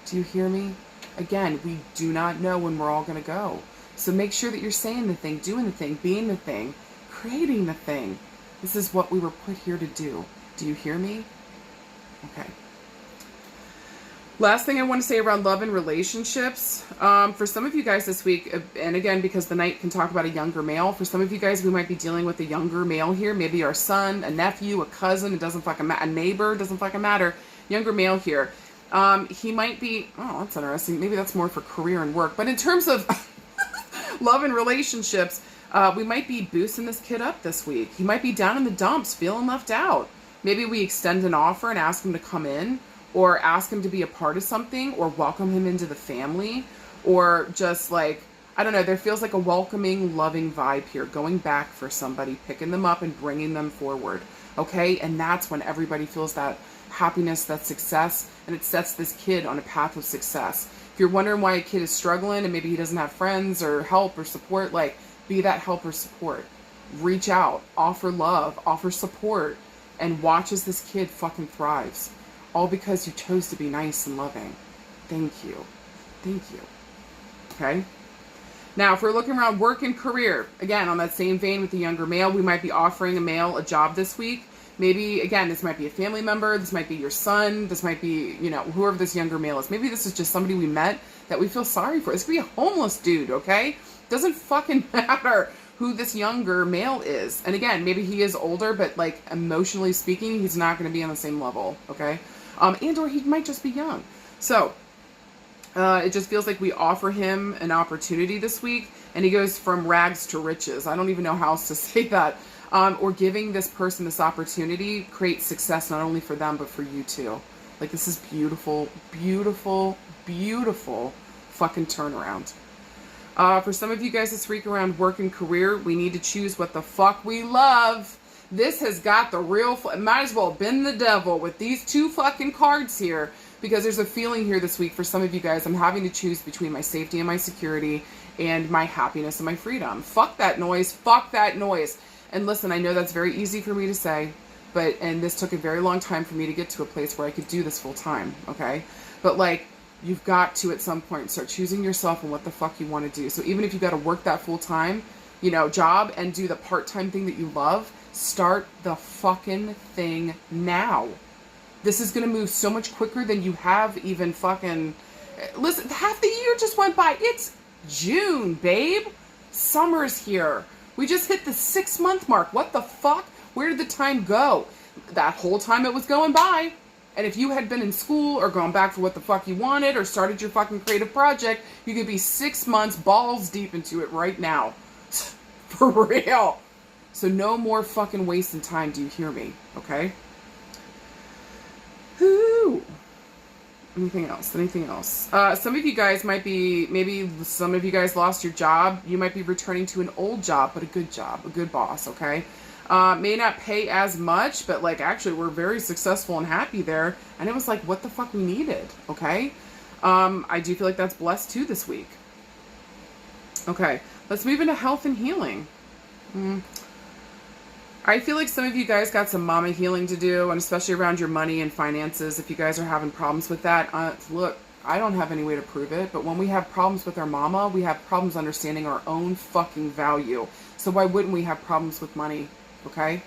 Do you hear me? Again, we do not know when we're all gonna go. So make sure that you're saying the thing, doing the thing, being the thing, creating the thing. This is what we were put here to do. Do you hear me? Okay. Last thing I want to say around love and relationships. For some of you guys this week, and again, because the night can talk about a younger male, for some of you guys, we might be dealing with a younger male here. Maybe our son, a nephew, a cousin, it doesn't fucking matter, a neighbor, it doesn't fucking matter. Younger male here. He might be, oh, that's interesting. Maybe that's more for career and work. But in terms of love and relationships, we might be boosting this kid up this week. He might be down in the dumps, feeling left out. Maybe we extend an offer and ask him to come in, or ask him to be a part of something, or welcome him into the family, or just like, I don't know, there feels like a welcoming, loving vibe here, going back for somebody, picking them up and bringing them forward, okay? And that's when everybody feels that happiness, that success, and it sets this kid on a path of success. If you're wondering why a kid is struggling and maybe he doesn't have friends or help or support, like, be that help or support. Reach out, offer love, offer support, and watch as this kid fucking thrives. All because you chose to be nice and loving. Thank you. Thank you. Okay? Now, if we're looking around work and career, again, on that same vein with the younger male, we might be offering a male a job this week. Maybe, again, this might be a family member, this might be your son, this might be, you know, whoever this younger male is. Maybe this is just somebody we met that we feel sorry for. This could be a homeless dude, okay? Doesn't fucking matter who this younger male is. And again, maybe he is older, but like emotionally speaking, he's not going to be on the same level, okay? And or he might just be young. So it just feels like we offer him an opportunity this week, and he goes from rags to riches. I don't even know how else to say that. Or giving this person this opportunity creates success not only for them, but for you too. Like, this is beautiful, beautiful, beautiful fucking turnaround. For some of you guys this week around work and career, we need to choose what the fuck we love. This has got the real, it might as well have been the devil with these two fucking cards here, because there's a feeling here this week for some of you guys, I'm having to choose between my safety and my security and my happiness and my freedom. Fuck that noise. Fuck that noise. And listen, I know that's very easy for me to say, and this took a very long time for me to get to a place where I could do this full time, okay? But like, you've got to at some point start choosing yourself and what the fuck you want to do. So even if you got to work that full time, job and do the part-time thing that you love, start the fucking thing now. This is going to move so much quicker than you have even fucking... Listen, half the year just went by. It's June, babe. Summer's here. We just hit the 6-month mark. What the fuck? Where did the time go? That whole time it was going by. And if you had been in school or gone back for what the fuck you wanted or started your fucking creative project, you could be 6 months balls deep into it right now. For real. So no more fucking wasting time. Do you hear me? Okay? Whoo. Anything else? Anything else? Some of you guys might be, maybe some of you guys lost your job. You might be returning to an old job, but a good boss, okay? May not pay as much, but like actually we're very successful and happy there. And it was like what the fuck we needed, okay? I do feel like that's blessed too this week. Okay, let's move into health and healing. I feel like some of you guys got some mama healing to do, and especially around your money and finances. If you guys are having problems with that, look, I don't have any way to prove it, but when we have problems with our mama, we have problems understanding our own fucking value. So why wouldn't we have problems with money, okay?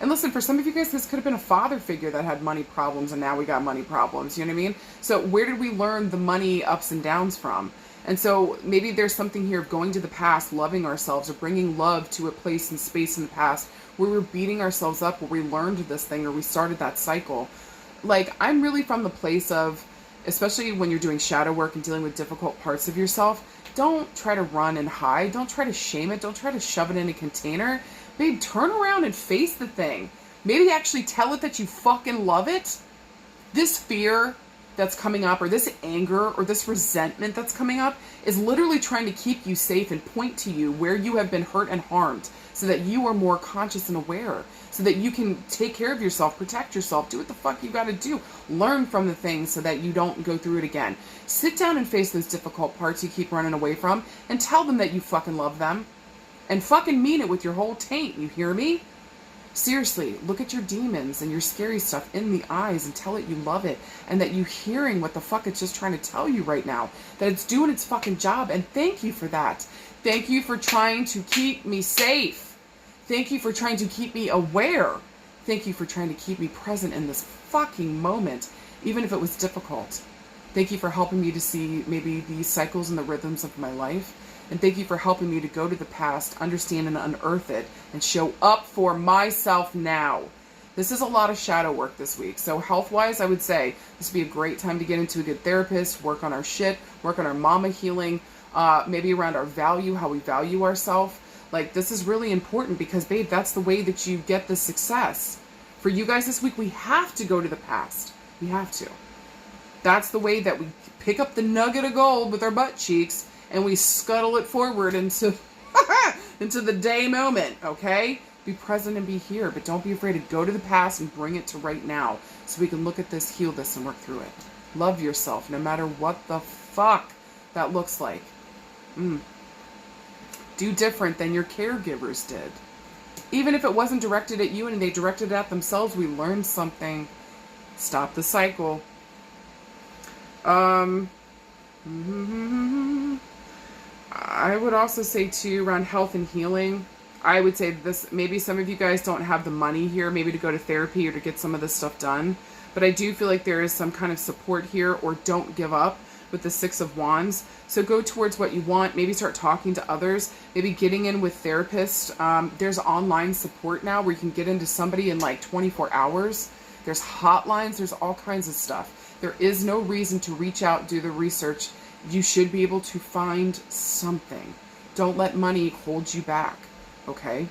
And listen, for some of you guys, this could have been a father figure that had money problems, and now we got money problems, you know what I mean? So where did we learn the money ups and downs from? And so maybe there's something here of going to the past, loving ourselves, or bringing love to a place and space in the past where we're beating ourselves up, where we learned this thing or we started that cycle. Like, I'm really from the place of, especially when you're doing shadow work and dealing with difficult parts of yourself, don't try to run and hide. Don't try to shame it. Don't try to shove it in a container. Babe, turn around and face the thing. Maybe actually tell it that you fucking love it. This fear that's coming up, or this anger, or this resentment that's coming up, is literally trying to keep you safe and point to you where you have been hurt and harmed, so that you are more conscious and aware, so that you can take care of yourself, protect yourself, do what the fuck you gotta do, learn from the things so that you don't go through it again. Sit down and face those difficult parts you keep running away from, and tell them that you fucking love them, and fucking mean it with your whole taint, you hear me? Seriously, look at your demons and your scary stuff in the eyes and tell it you love it, and that you're hearing what the fuck it's just trying to tell you right now, that it's doing its fucking job, and thank you for that. Thank you for trying to keep me safe. Thank you for trying to keep me aware. Thank you for trying to keep me present in this fucking moment, even if it was difficult. Thank you for helping me to see maybe the cycles and the rhythms of my life. And thank you for helping me to go to the past, understand and unearth it, and show up for myself now. This is a lot of shadow work this week. So health-wise, I would say this would be a great time to get into a good therapist, work on our shit, work on our mama healing, maybe around our value, how we value ourselves. Like, this is really important because, babe, that's the way that you get the success. For you guys this week, we have to go to the past. We have to. That's the way that we pick up the nugget of gold with our butt cheeks and we scuttle it forward into into the day moment, okay? Be present and be here, but don't be afraid to go to the past and bring it to right now so we can look at this, heal this, and work through it. Love yourself no matter what the fuck that looks like. Do different than your caregivers did. Even if it wasn't directed at you and they directed it at themselves, we learned something. Stop the cycle. I would also say too, around health and healing, I would say this, maybe some of you guys don't have the money here, maybe to go to therapy or to get some of this stuff done, but I do feel like there is some kind of support here, or don't give up with the Six of Wands. So go towards what you want. Maybe start talking to others. Maybe getting in with therapists. There's online support now where you can get into somebody in like 24 hours. There's hotlines. There's all kinds of stuff. There is no reason to reach out, do the research. You should be able to find something. Don't let money hold you back, okay?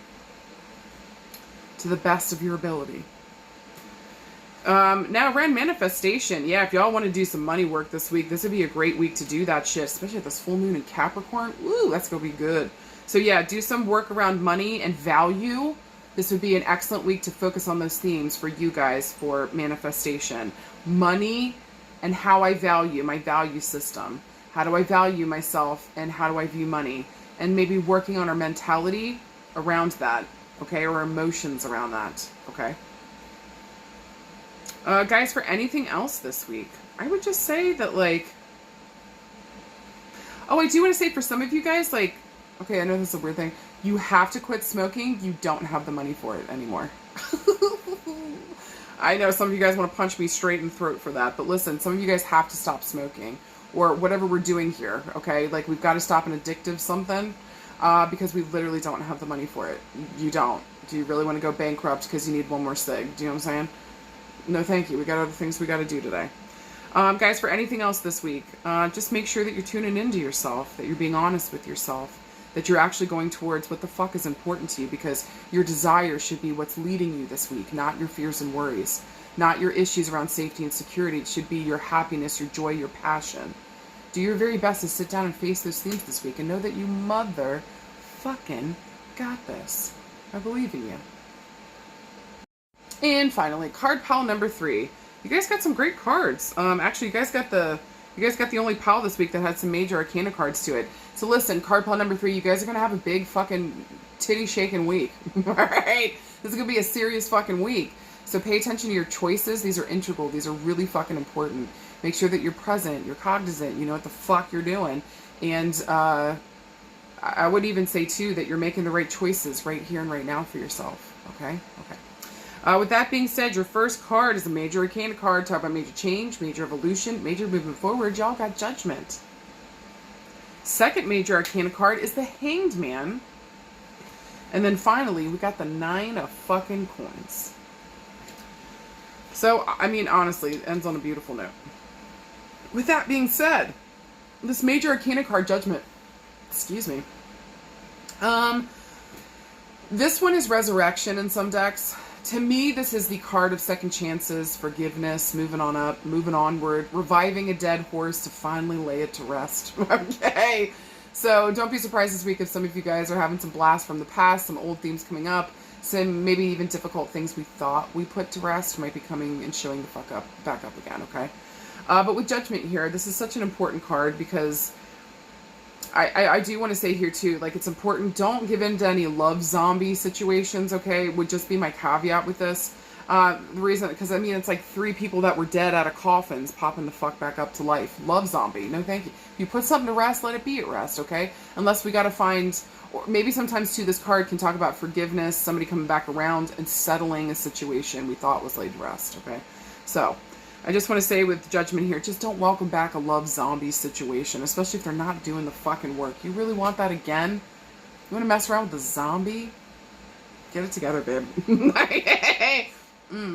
To the best of your ability. Now around manifestation, yeah, if y'all want to do some money work this week, this would be a great week to do that shit, especially at this full moon in Capricorn. Ooh, that's gonna be good. So yeah, do some work around money and value. This would be an excellent week to focus on those themes for you guys for manifestation. Money and how I value, my value system. How do I value myself and how do I view money? And maybe working on our mentality around that, okay? Or emotions around that, okay? Guys, for anything else this week, I would just say that, like... Oh, I do want to say for some of you guys, like... Okay, I know this is a weird thing. You have to quit smoking. You don't have the money for it anymore. I know some of you guys want to punch me straight in the throat for that. But listen, some of you guys have to stop smoking. Or whatever we're doing here, okay? Like, we've got to stop an addictive something. Because we literally don't have the money for it. You don't. Do you really want to go bankrupt because you need one more cig? Do you know what I'm saying? No, thank you. We got other things we got to do today. Guys, for anything else this week, just make sure that you're tuning into yourself, that you're being honest with yourself, that you're actually going towards what the fuck is important to you, because your desire should be what's leading you this week, not your fears and worries, not your issues around safety and security. It should be your happiness, your joy, your passion. Do your very best to sit down and face those themes this week and know that you mother fucking got this. I believe in you. And finally, card pile number 3. You guys got some great cards. Actually, you guys got the only pile this week that had some major arcana cards to it. So listen, card pile number 3, you guys are gonna have a big fucking titty shaking week. All right, this is gonna be a serious fucking week. So pay attention to your choices. These are integral. These are really fucking important. Make sure that you're present, you're cognizant, you know what the fuck you're doing, and I would even say too that you're making the right choices right here and right now for yourself. Okay. Okay. With that being said, your first card is a major arcana card. Talk about major change, major evolution, major movement forward. Y'all got Judgment. Second major arcana card is the Hanged Man. And then finally, we got the 9 of fucking coins. So, I mean, honestly, it ends on a beautiful note. With that being said, this major arcana card, Judgment, excuse me. This one is Resurrection in some decks. To me, this is the card of second chances, forgiveness, moving on up, moving onward, reviving a dead horse to finally lay it to rest. Okay? So don't be surprised this week if some of you guys are having some blasts from the past, some old themes coming up, some maybe even difficult things we thought we put to rest might be coming and showing the fuck up, back up again, okay? But with Judgment here, this is such an important card because I do want to say here too, like, it's important, don't give in to any love zombie situations, okay? Would just be my caveat with this. The reason, because I mean, it's like 3 people that were dead out of coffins popping the fuck back up to life. Love zombie, no thank you. If you put something to rest, let it be at rest, okay? Unless we got to find, or maybe sometimes too, this card can talk about forgiveness, somebody coming back around and settling a situation we thought was laid to rest, okay? So, I just want to say with Judgment here, just don't welcome back a love zombie situation, especially if they're not doing the fucking work. You really want that again? You want to mess around with the zombie? Get it together, babe.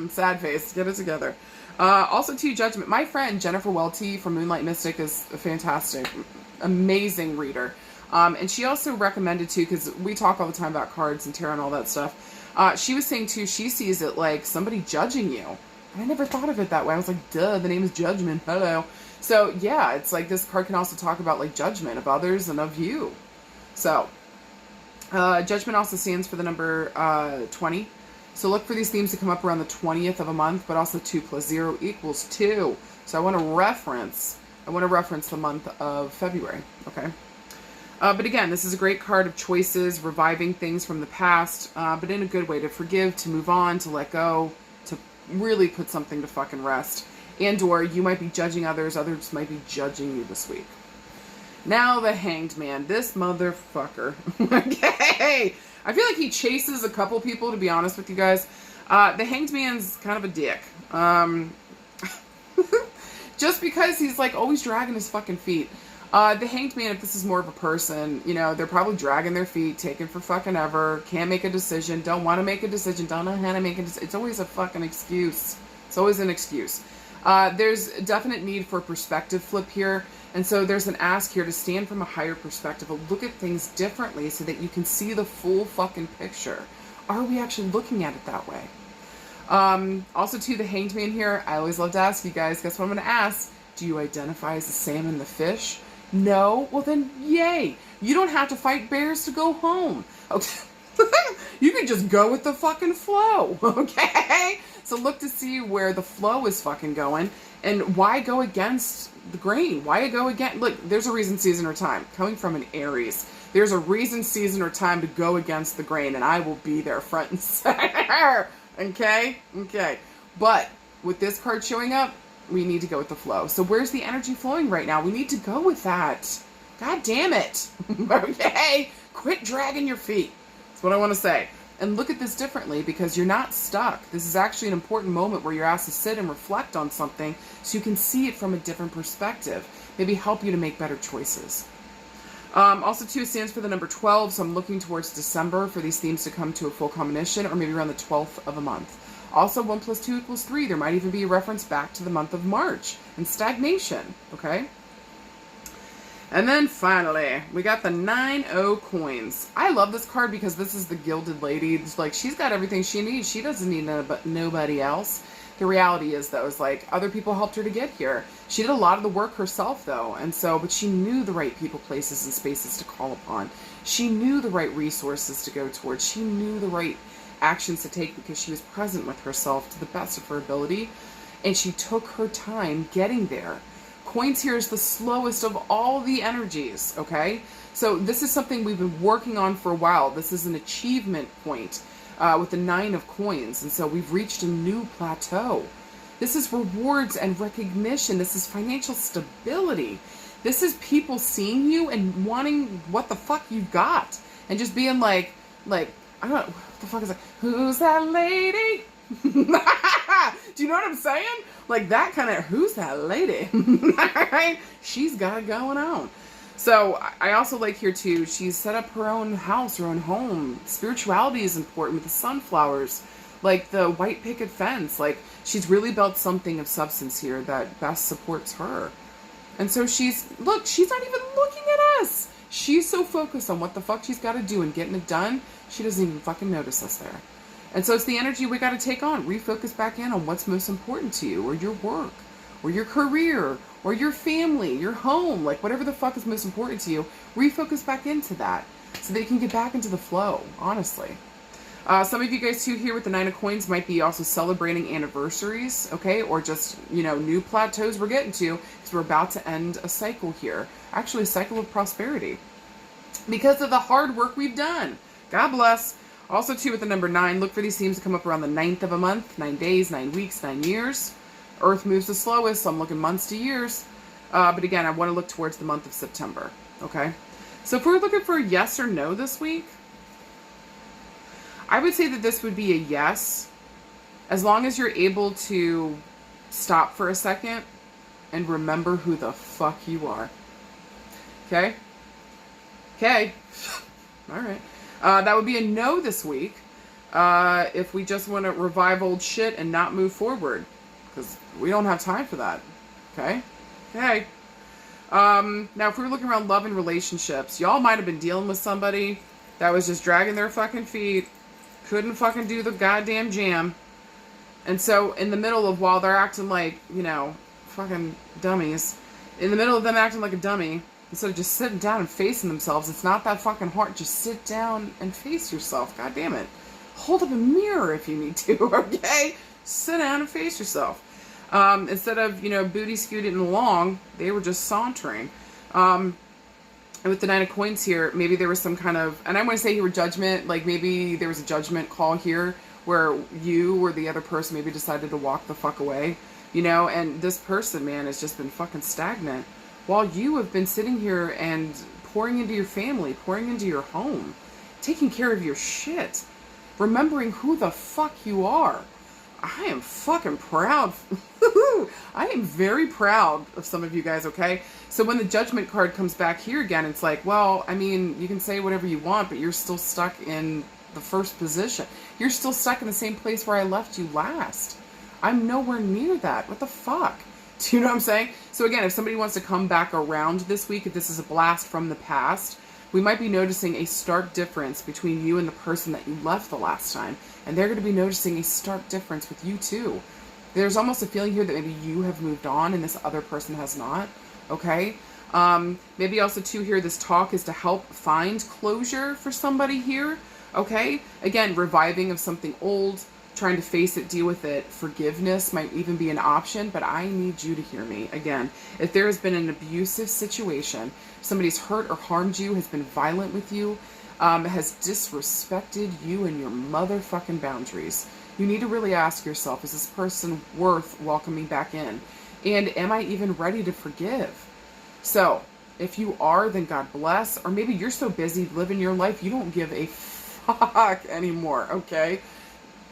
Sad face. Get it together. Also, too, Judgment. My friend Jennifer Welty from Moonlight Mystic is a fantastic, amazing reader. And she also recommended, too, because we talk all the time about cards and tarot and all that stuff. She was saying, too, she sees it like somebody judging you. I never thought of it that way. I was like, duh, the name is Judgment. Hello. So, yeah, it's like this card can also talk about, like, judgment of others and of you. So, Judgment also stands for the number 20. So look for these themes to come up around the 20th of a month, but also 2 + 0 = 2. So I want to reference the month of February, okay? But again, this is a great card of choices, reviving things from the past, but in a good way, to forgive, to move on, to let go, to really put something to fucking rest. And or you might be judging others might be judging you this week. Now the Hanged Man, this motherfucker. Okay, I feel like he chases a couple people, to be honest with you guys. The Hanged Man's kind of a dick. Just because he's like always dragging his fucking feet. The Hanged Man, if this is more of a person, you know, they're probably dragging their feet, taking for fucking ever, can't make a decision, don't want to make a decision, don't know how to make a decision. It's always a fucking excuse. It's always an excuse. There's a definite need for a perspective flip here. And so there's an ask here to stand from a higher perspective, to look at things differently so that you can see the full fucking picture. Are we actually looking at it that way? Also too, the Hanged Man here, I always love to ask you guys, guess what I'm going to ask? Do you identify as the salmon, the fish? No? Well then, yay! You don't have to fight bears to go home. Okay. You can just go with the fucking flow, okay? So look to see where the flow is fucking going, and why go against the grain? Why go against, look, there's a reason, season, or time. Coming from an Aries, there's a reason, season, or time to go against the grain, and I will be there front and center, okay? Okay. But with this card showing up, we need to go with the flow. So where's the energy flowing right now? We need to go with that. God damn it. Okay? Quit dragging your feet. That's what I want to say. And look at this differently, because you're not stuck. This is actually an important moment where you're asked to sit and reflect on something so you can see it from a different perspective. Maybe help you to make better choices. Also, too, stands for the number 12, so I'm looking towards December for these themes to come to a full combination, or maybe around the 12th of a month. Also, 1 + 2 = 3. There might even be a reference back to the month of March and stagnation, okay? And then finally, we got the 9 o coins. I love this card because this is the Gilded Lady. It's like, she's got everything she needs. She doesn't need nobody else. The reality is, though, is like, other people helped her to get here. She did a lot of the work herself, though. And so, but she knew the right people, places, and spaces to call upon. She knew the right resources to go towards. She knew the right actions to take because she was present with herself to the best of her ability. And she took her time getting there. Coins here is the slowest of all the energies, okay? So this is something we've been working on for a while. This is an achievement point with the 9 of coins. And so we've reached a new plateau. This is rewards and recognition. This is financial stability. This is people seeing you and wanting what the fuck you got. And just being like, I don't know, what the fuck is that? Who's that lady? Do you know what I'm saying? Like that kind of, who's that lady? Right? She's got it going on. So I also like here too, she's set up her own house, her own home. Spirituality is important with the sunflowers, like the white picket fence. Like she's really built something of substance here that best supports her. And so she's not even looking at us. She's so focused on what the fuck she's got to do and getting it done, she doesn't even fucking notice us there. And so it's the energy we got to take on. Refocus back in on what's most important to you, or your work, or your career, or your family, your home, like whatever the fuck is most important to you. Refocus back into that so that you can get back into the flow, honestly. Some of you guys too here with the 9 of coins might be also celebrating anniversaries, okay? Or just, you know, new plateaus we're getting to because we're about to end a cycle here. Actually, a cycle of prosperity because of the hard work we've done. God bless. Also, too, with the number 9, look for these themes to come up around the 9th of a month, 9 days, 9 weeks, 9 years. Earth moves the slowest, so I'm looking months to years. But again, I want to look towards the month of September, okay? So if we're looking for a yes or no this week, I would say that this would be a yes, as long as you're able to stop for a second and remember who the fuck you are. Okay? Okay. All right. That would be a no this week if we just want to revive old shit and not move forward, because we don't have time for that. Okay? Okay. Now, if we were looking around love and relationships, y'all might have been dealing with somebody that was just dragging their fucking feet, couldn't fucking do the goddamn jam. And so in the middle of, while they're acting like, you know, fucking dummies, in the middle of them acting like a dummy, instead of just sitting down and facing themselves, it's not that fucking hard. Just sit down and face yourself. God damn it. Hold up a mirror if you need to, okay? Sit down and face yourself. Instead of, you know, booty scooting along, they were just sauntering. And with the 9 of coins here, maybe there was some kind of, and I want to say here judgment, like maybe there was a judgment call here where you or the other person maybe decided to walk the fuck away, you know, and this person, man, has just been fucking stagnant while you have been sitting here and pouring into your family, pouring into your home, taking care of your shit, remembering who the fuck you are. I am fucking proud. I am very proud of some of you guys, okay? So when the Judgment card comes back here again, it's like, well, I mean, you can say whatever you want, but you're still stuck in the first position. You're still stuck in the same place where I left you last. I'm nowhere near that. What the fuck? Do you know what I'm saying? So again, if somebody wants to come back around this week, if this is a blast from the past, we might be noticing a stark difference between you and the person that you left the last time. And they're going to be noticing a stark difference with you too. There's almost a feeling here that maybe you have moved on and this other person has not. Okay? Maybe also too here, this talk is to help find closure for somebody here. Okay? Again, reviving of something old, trying to face it, deal with it. Forgiveness might even be an option, but I need you to hear me. Again, if there has been an abusive situation, somebody's hurt or harmed you, has been violent with you, has disrespected you and your motherfucking boundaries, you need to really ask yourself, is this person worth welcoming back in? And am I even ready to forgive? So, if you are, then God bless. Or maybe you're so busy living your life, you don't give a fuck anymore, okay?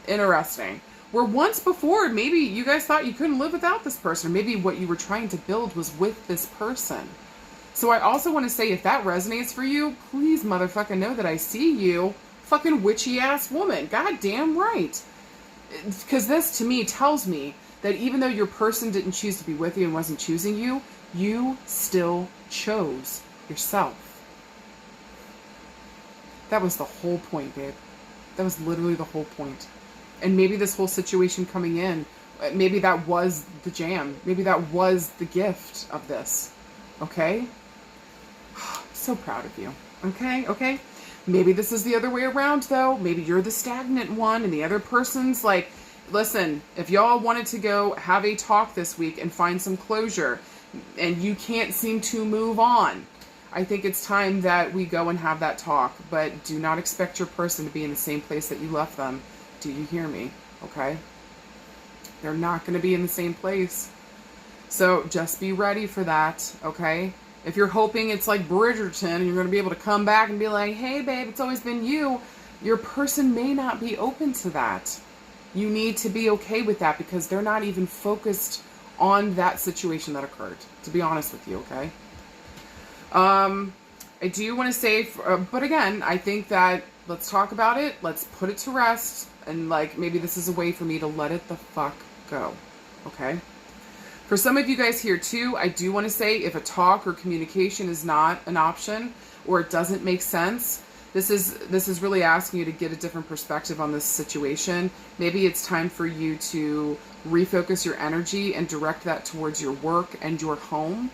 Interesting. Where once before, maybe you guys thought you couldn't live without this person. Or maybe what you were trying to build was with this person. So I also want to say, if that resonates for you, please motherfucking know that I see you, fucking witchy ass woman. Goddamn right. Because this to me tells me that even though your person didn't choose to be with you and wasn't choosing you, you still chose yourself. That was the whole point, babe. That was literally the whole point. And maybe this whole situation coming in, maybe that was the jam. Maybe that was the gift of this. Okay? So proud of you. Okay? Maybe this is the other way around, though. Maybe you're the stagnant one and the other person's like, listen, if y'all wanted to go have a talk this week and find some closure and you can't seem to move on, I think it's time that we go and have that talk. But do not expect your person to be in the same place that you left them. Do you hear me? Okay? They're not going to be in the same place. So just be ready for that, okay? If you're hoping it's like Bridgerton and you're going to be able to come back and be like, hey, babe, it's always been you, your person may not be open to that. You need to be okay with that because they're not even focused on that situation that occurred, to be honest with you, okay? I do want to say, but again, I think that let's talk about it. Let's put it to rest. And like, maybe this is a way for me to let it the fuck go, okay? For some of you guys here too, I do want to say if a talk or communication is not an option or it doesn't make sense, this is really asking you to get a different perspective on this situation. Maybe it's time for you to refocus your energy and direct that towards your work and your home.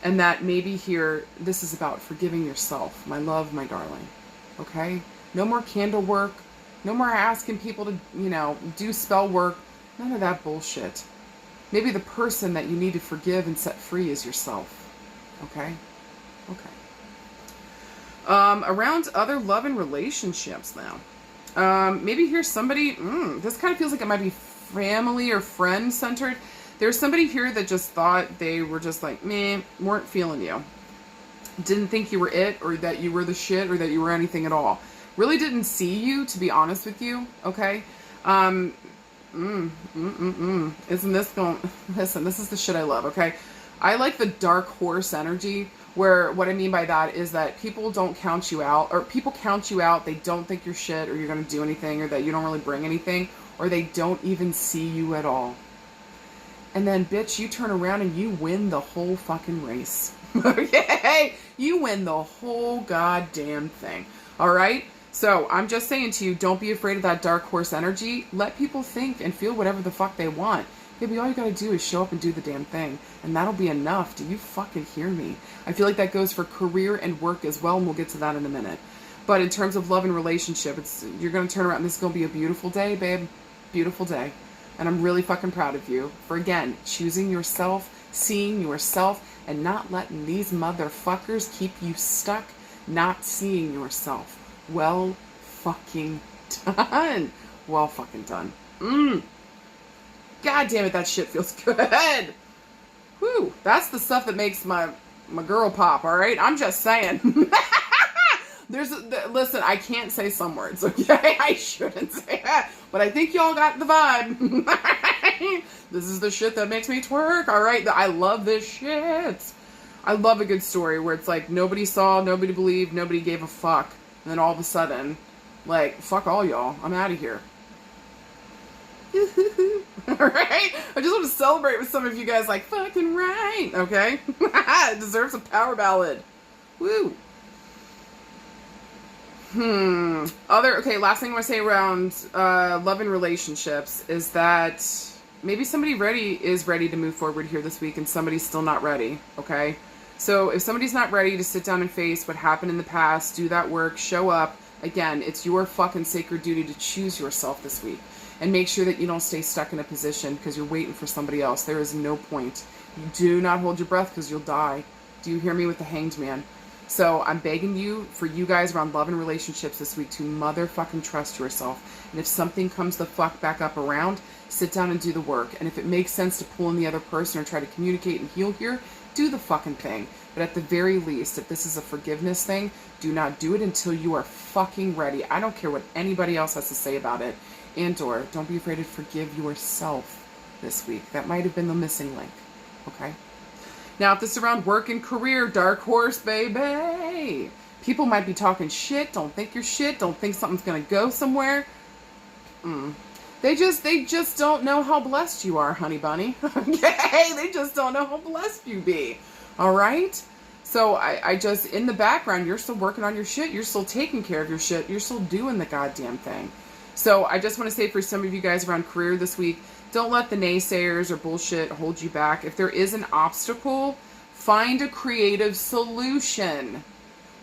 And that maybe here, this is about forgiving yourself, my love, my darling, okay? No more candle work. No more asking people to, do spell work. None of that bullshit. Maybe the person that you need to forgive and set free is yourself. Okay? Okay. Around other love and relationships now. Maybe here's somebody, this kind of feels like it might be family or friend centered. There's somebody here that just thought they were just like, meh, weren't feeling you. Didn't think you were it or that you were the shit or that you were anything at all. Really didn't see you, to be honest with you, okay? Isn't this going... Listen, this is the shit I love, okay? I like the dark horse energy, where what I mean by that is that people don't count you out, or people count you out, they don't think you're shit, or you're going to do anything, or that you don't really bring anything, or they don't even see you at all. And then, bitch, you turn around and you win the whole fucking race. Okay? You win the whole goddamn thing. Alright? So, I'm just saying to you, don't be afraid of that dark horse energy. Let people think and feel whatever the fuck they want. Baby, all you gotta do is show up and do the damn thing. And that'll be enough. Do you fucking hear me? I feel like that goes for career and work as well, and we'll get to that in a minute. But in terms of love and relationship, you're gonna turn around and this is gonna be a beautiful day, babe. Beautiful day. And I'm really fucking proud of you for, again, choosing yourself, seeing yourself, and not letting these motherfuckers keep you stuck, not seeing yourself. Well fucking done. Well fucking done. God damn it, that shit feels good. Whew, that's the stuff that makes my girl pop, alright? I'm just saying. Listen, I can't say some words, okay? I shouldn't say that, but I think y'all got the vibe. This is the shit that makes me twerk, all right? I love this shit. I love a good story where it's like nobody saw, nobody believed, nobody gave a fuck, and then all of a sudden, like, fuck all y'all, I'm out of here. Alright? I just want to celebrate with some of you guys like, fucking right, okay? It deserves a power ballad. Woo. Okay, last thing I want to say around love and relationships is that maybe somebody is ready to move forward here this week and somebody's still not ready, okay? So if somebody's not ready to sit down and face what happened in the past, do that work, show up, again, it's your fucking sacred duty to choose yourself this week. And make sure that you don't stay stuck in a position because you're waiting for somebody else. There is no point. You do not hold your breath because you'll die. Do you hear me with the Hanged Man? So I'm begging you, for you guys around love and relationships this week, to motherfucking trust yourself. And if something comes the fuck back up around, sit down and do the work. And if it makes sense to pull in the other person or try to communicate and heal here, do the fucking thing. But at the very least, if this is a forgiveness thing, do not do it until you are fucking ready. I don't care what anybody else has to say about it. And or don't be afraid to forgive yourself this week. That might have been the missing link. Okay? Now, if this is around work and career, dark horse, baby. People might be talking shit. Don't think you're shit. Don't think something's going to go somewhere. They just don't know how blessed you are, honey bunny. Okay? They just don't know how blessed you be. All right? So I just, in the background, you're still working on your shit. You're still taking care of your shit. You're still doing the goddamn thing. So I just want to say for some of you guys around career this week, don't let the naysayers or bullshit hold you back. If there is an obstacle, find a creative solution.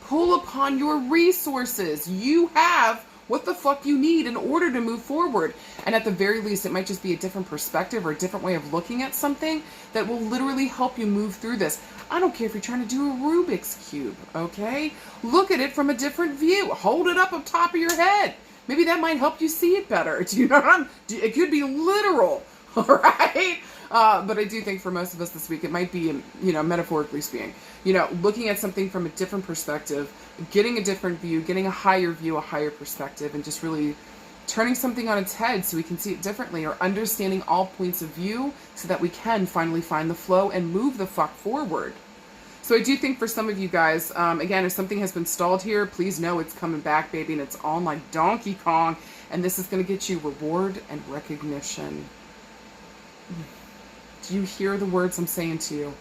Pull upon your resources. You have what the fuck you need in order to move forward. And at the very least, it might just be a different perspective or a different way of looking at something that will literally help you move through this. I don't care if you're trying to do a Rubik's Cube, okay? Look at it from a different view. Hold it up top of your head. Maybe that might help you see it better. Do you know what I'm... It could be literal, all right? But I do think for most of us this week, it might be, metaphorically speaking, looking at something from a different perspective, getting a different view, getting a higher view, a higher perspective, and just really turning something on its head so we can see it differently, or understanding all points of view so that we can finally find the flow and move the fuck forward. So I do think for some of you guys, again, if something has been stalled here, please know it's coming back, baby, and it's on like Donkey Kong, and this is going to get you reward and recognition. Do you hear the words I'm saying to you?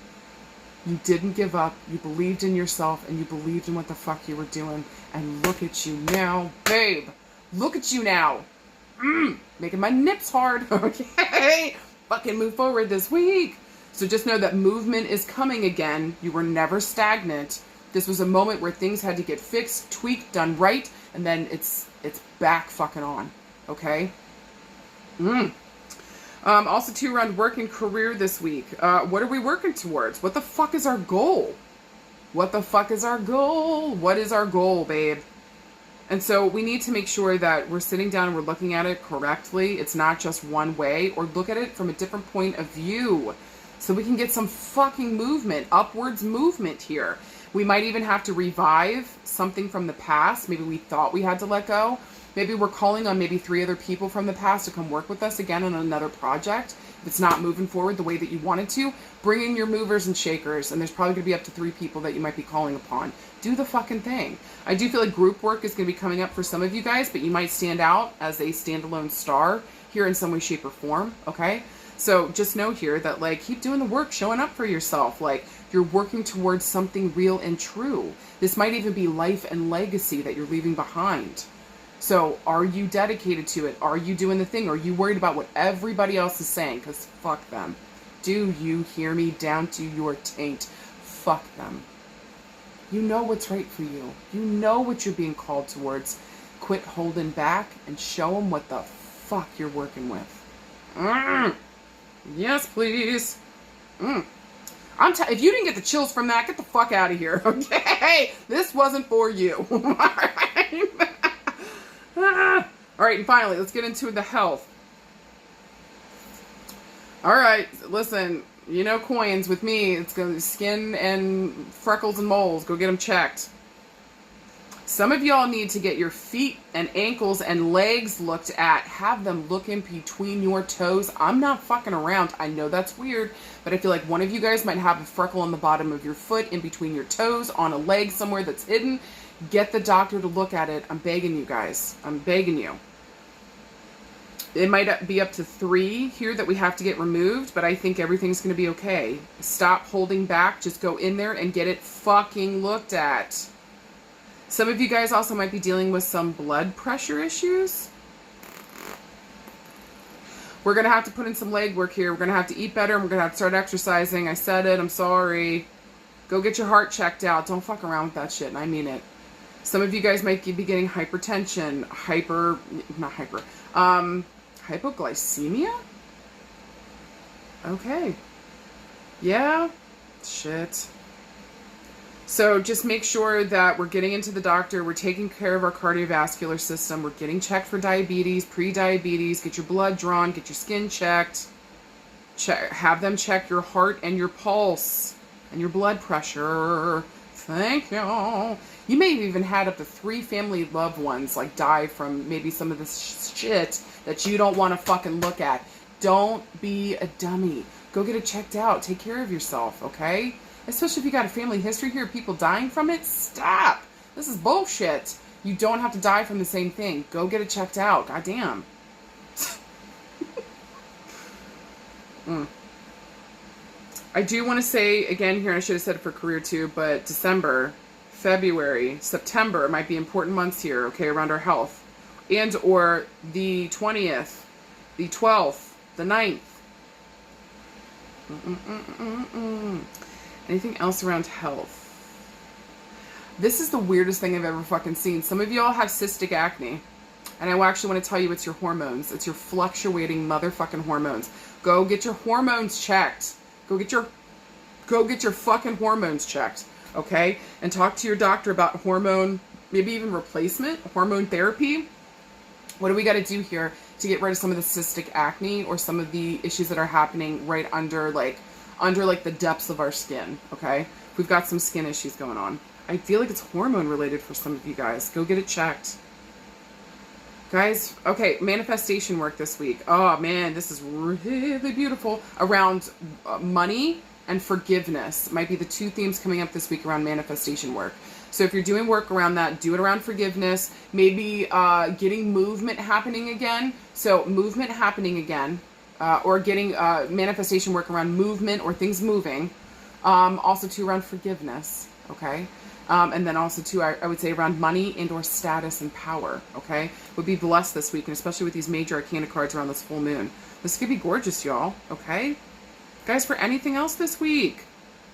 You didn't give up, you believed in yourself, and you believed in what the fuck you were doing, and look at you now, babe. Look at you now. Making my nips hard, okay? Fucking move forward this week. So just know that movement is coming again. You were never stagnant. This was a moment where things had to get fixed, tweaked, done right, and then it's back fucking on. Okay? Also too, around work and career this week. What are we working towards? What the fuck is our goal? What the fuck is our goal? What is our goal, babe? And so we need to make sure that we're sitting down and we're looking at it correctly. It's not just one way, or look at it from a different point of view. So we can get some fucking movement, upwards movement here. We might even have to revive something from the past. Maybe we thought we had to let go. Maybe we're calling on maybe 3 other people from the past to come work with us again on another project. If it's not moving forward the way that you wanted to, bring in your movers and shakers. And there's probably going to be up to 3 people that you might be calling upon. Do the fucking thing. I do feel like group work is going to be coming up for some of you guys, but you might stand out as a standalone star here in some way, shape, or form, okay? So just know here that, like, keep doing the work, showing up for yourself. Like, you're working towards something real and true. This might even be life and legacy that you're leaving behind. So are you dedicated to it? Are you doing the thing? Are you worried about what everybody else is saying? Because fuck them. Do you hear me down to your taint? Fuck them. You know what's right for you. You know what you're being called towards. Quit holding back and show them what the fuck you're working with. Yes, please. If you didn't get the chills from that, get the fuck out of here, okay? This wasn't for you. All right, and finally, let's get into the health. All right, listen, coins with me, it's going to be skin and freckles and moles. Go get them checked. Some of y'all need to get your feet and ankles and legs looked at. Have them look in between your toes. I'm not fucking around. I know that's weird, but I feel like one of you guys might have a freckle on the bottom of your foot, in between your toes, on a leg somewhere that's hidden. Get the doctor to look at it. I'm begging you guys. I'm begging you. It might be up to 3 here that we have to get removed, but I think everything's going to be okay. Stop holding back. Just go in there and get it fucking looked at. Some of you guys also might be dealing with some blood pressure issues. We're going to have to put in some leg work here. We're going to have to eat better, and we're going to have to start exercising. I said it. I'm sorry. Go get your heart checked out. Don't fuck around with that shit, and I mean it. Some of you guys might be getting hypertension, hypoglycemia? Okay. Yeah. Shit. So just make sure that we're getting into the doctor. We're taking care of our cardiovascular system. We're getting checked for diabetes, pre-diabetes. Get your blood drawn. Get your skin checked. Have them check your heart and your pulse and your blood pressure. Thank you. You may have even had up to 3 family loved ones like die from maybe some of this shit that you don't want to fucking look at. Don't be a dummy. Go get it checked out. Take care of yourself, okay? Especially if you got a family history here of people dying from it. Stop. This is bullshit. You don't have to die from the same thing. Go get it checked out. Goddamn. I do want to say again here, and I should have said it for career too, but December, February, September might be important months here, okay, around our health. And or the 20th, the 12th, the 9th. Anything else around health? This is the weirdest thing I've ever fucking seen. Some of y'all have cystic acne. And I actually want to tell you it's your hormones. It's your fluctuating motherfucking hormones. Go get your hormones checked. Go get your fucking hormones checked. Okay? And talk to your doctor about hormone, maybe even replacement, hormone therapy. What do we got to do here to get rid of some of the cystic acne or some of the issues that are happening right under the depths of our skin, okay? We've got some skin issues going on. I feel like it's hormone related for some of you guys. Go get it checked. Guys, okay, manifestation work this week. Oh man, this is really beautiful. Around money and forgiveness might be the 2 themes coming up this week around manifestation work. So if you're doing work around that, do it around forgiveness. Maybe getting movement happening again. So movement happening again. Or getting manifestation work around movement or things moving. Also too around forgiveness, okay? And then also too, I would say around money and or status and power, okay? Would be blessed this week, and especially with these major arcana cards around this full moon. This could be gorgeous, y'all, okay? Guys, for anything else this week,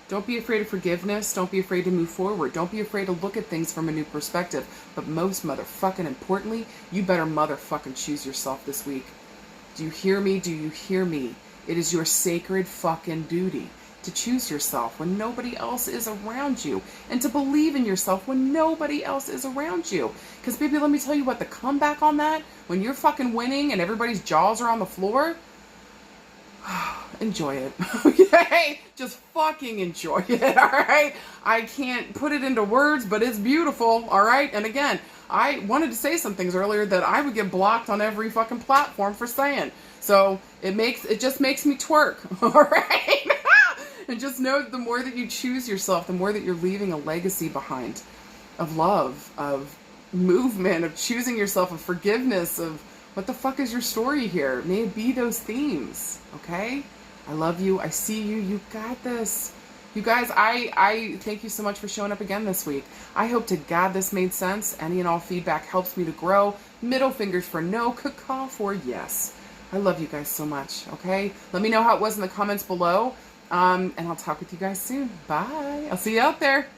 don't be afraid of forgiveness. Don't be afraid to move forward. Don't be afraid to look at things from a new perspective. But most motherfucking importantly, you better motherfucking choose yourself this week. Do you hear me? Do you hear me? It is your sacred fucking duty to choose yourself when nobody else is around you, and to believe in yourself when nobody else is around you. Because baby, let me tell you what, the comeback on that, when you're fucking winning and everybody's jaws are on the floor, enjoy it, okay? Just fucking enjoy it, all right? I can't put it into words, but it's beautiful, all right? And again, I wanted to say some things earlier that I would get blocked on every fucking platform for saying. So it just makes me twerk, all right? And just know that the more that you choose yourself, the more that you're leaving a legacy behind of love, of movement, of choosing yourself, of forgiveness, of what the fuck is your story here? May it be those themes, okay? I love you. I see you. You got this. You guys, I thank you so much for showing up again this week. I hope to God this made sense. Any and all feedback helps me to grow. Middle fingers for no, caw for yes. I love you guys so much, okay? Let me know how it was in the comments below. And I'll talk with you guys soon. Bye. I'll see you out there.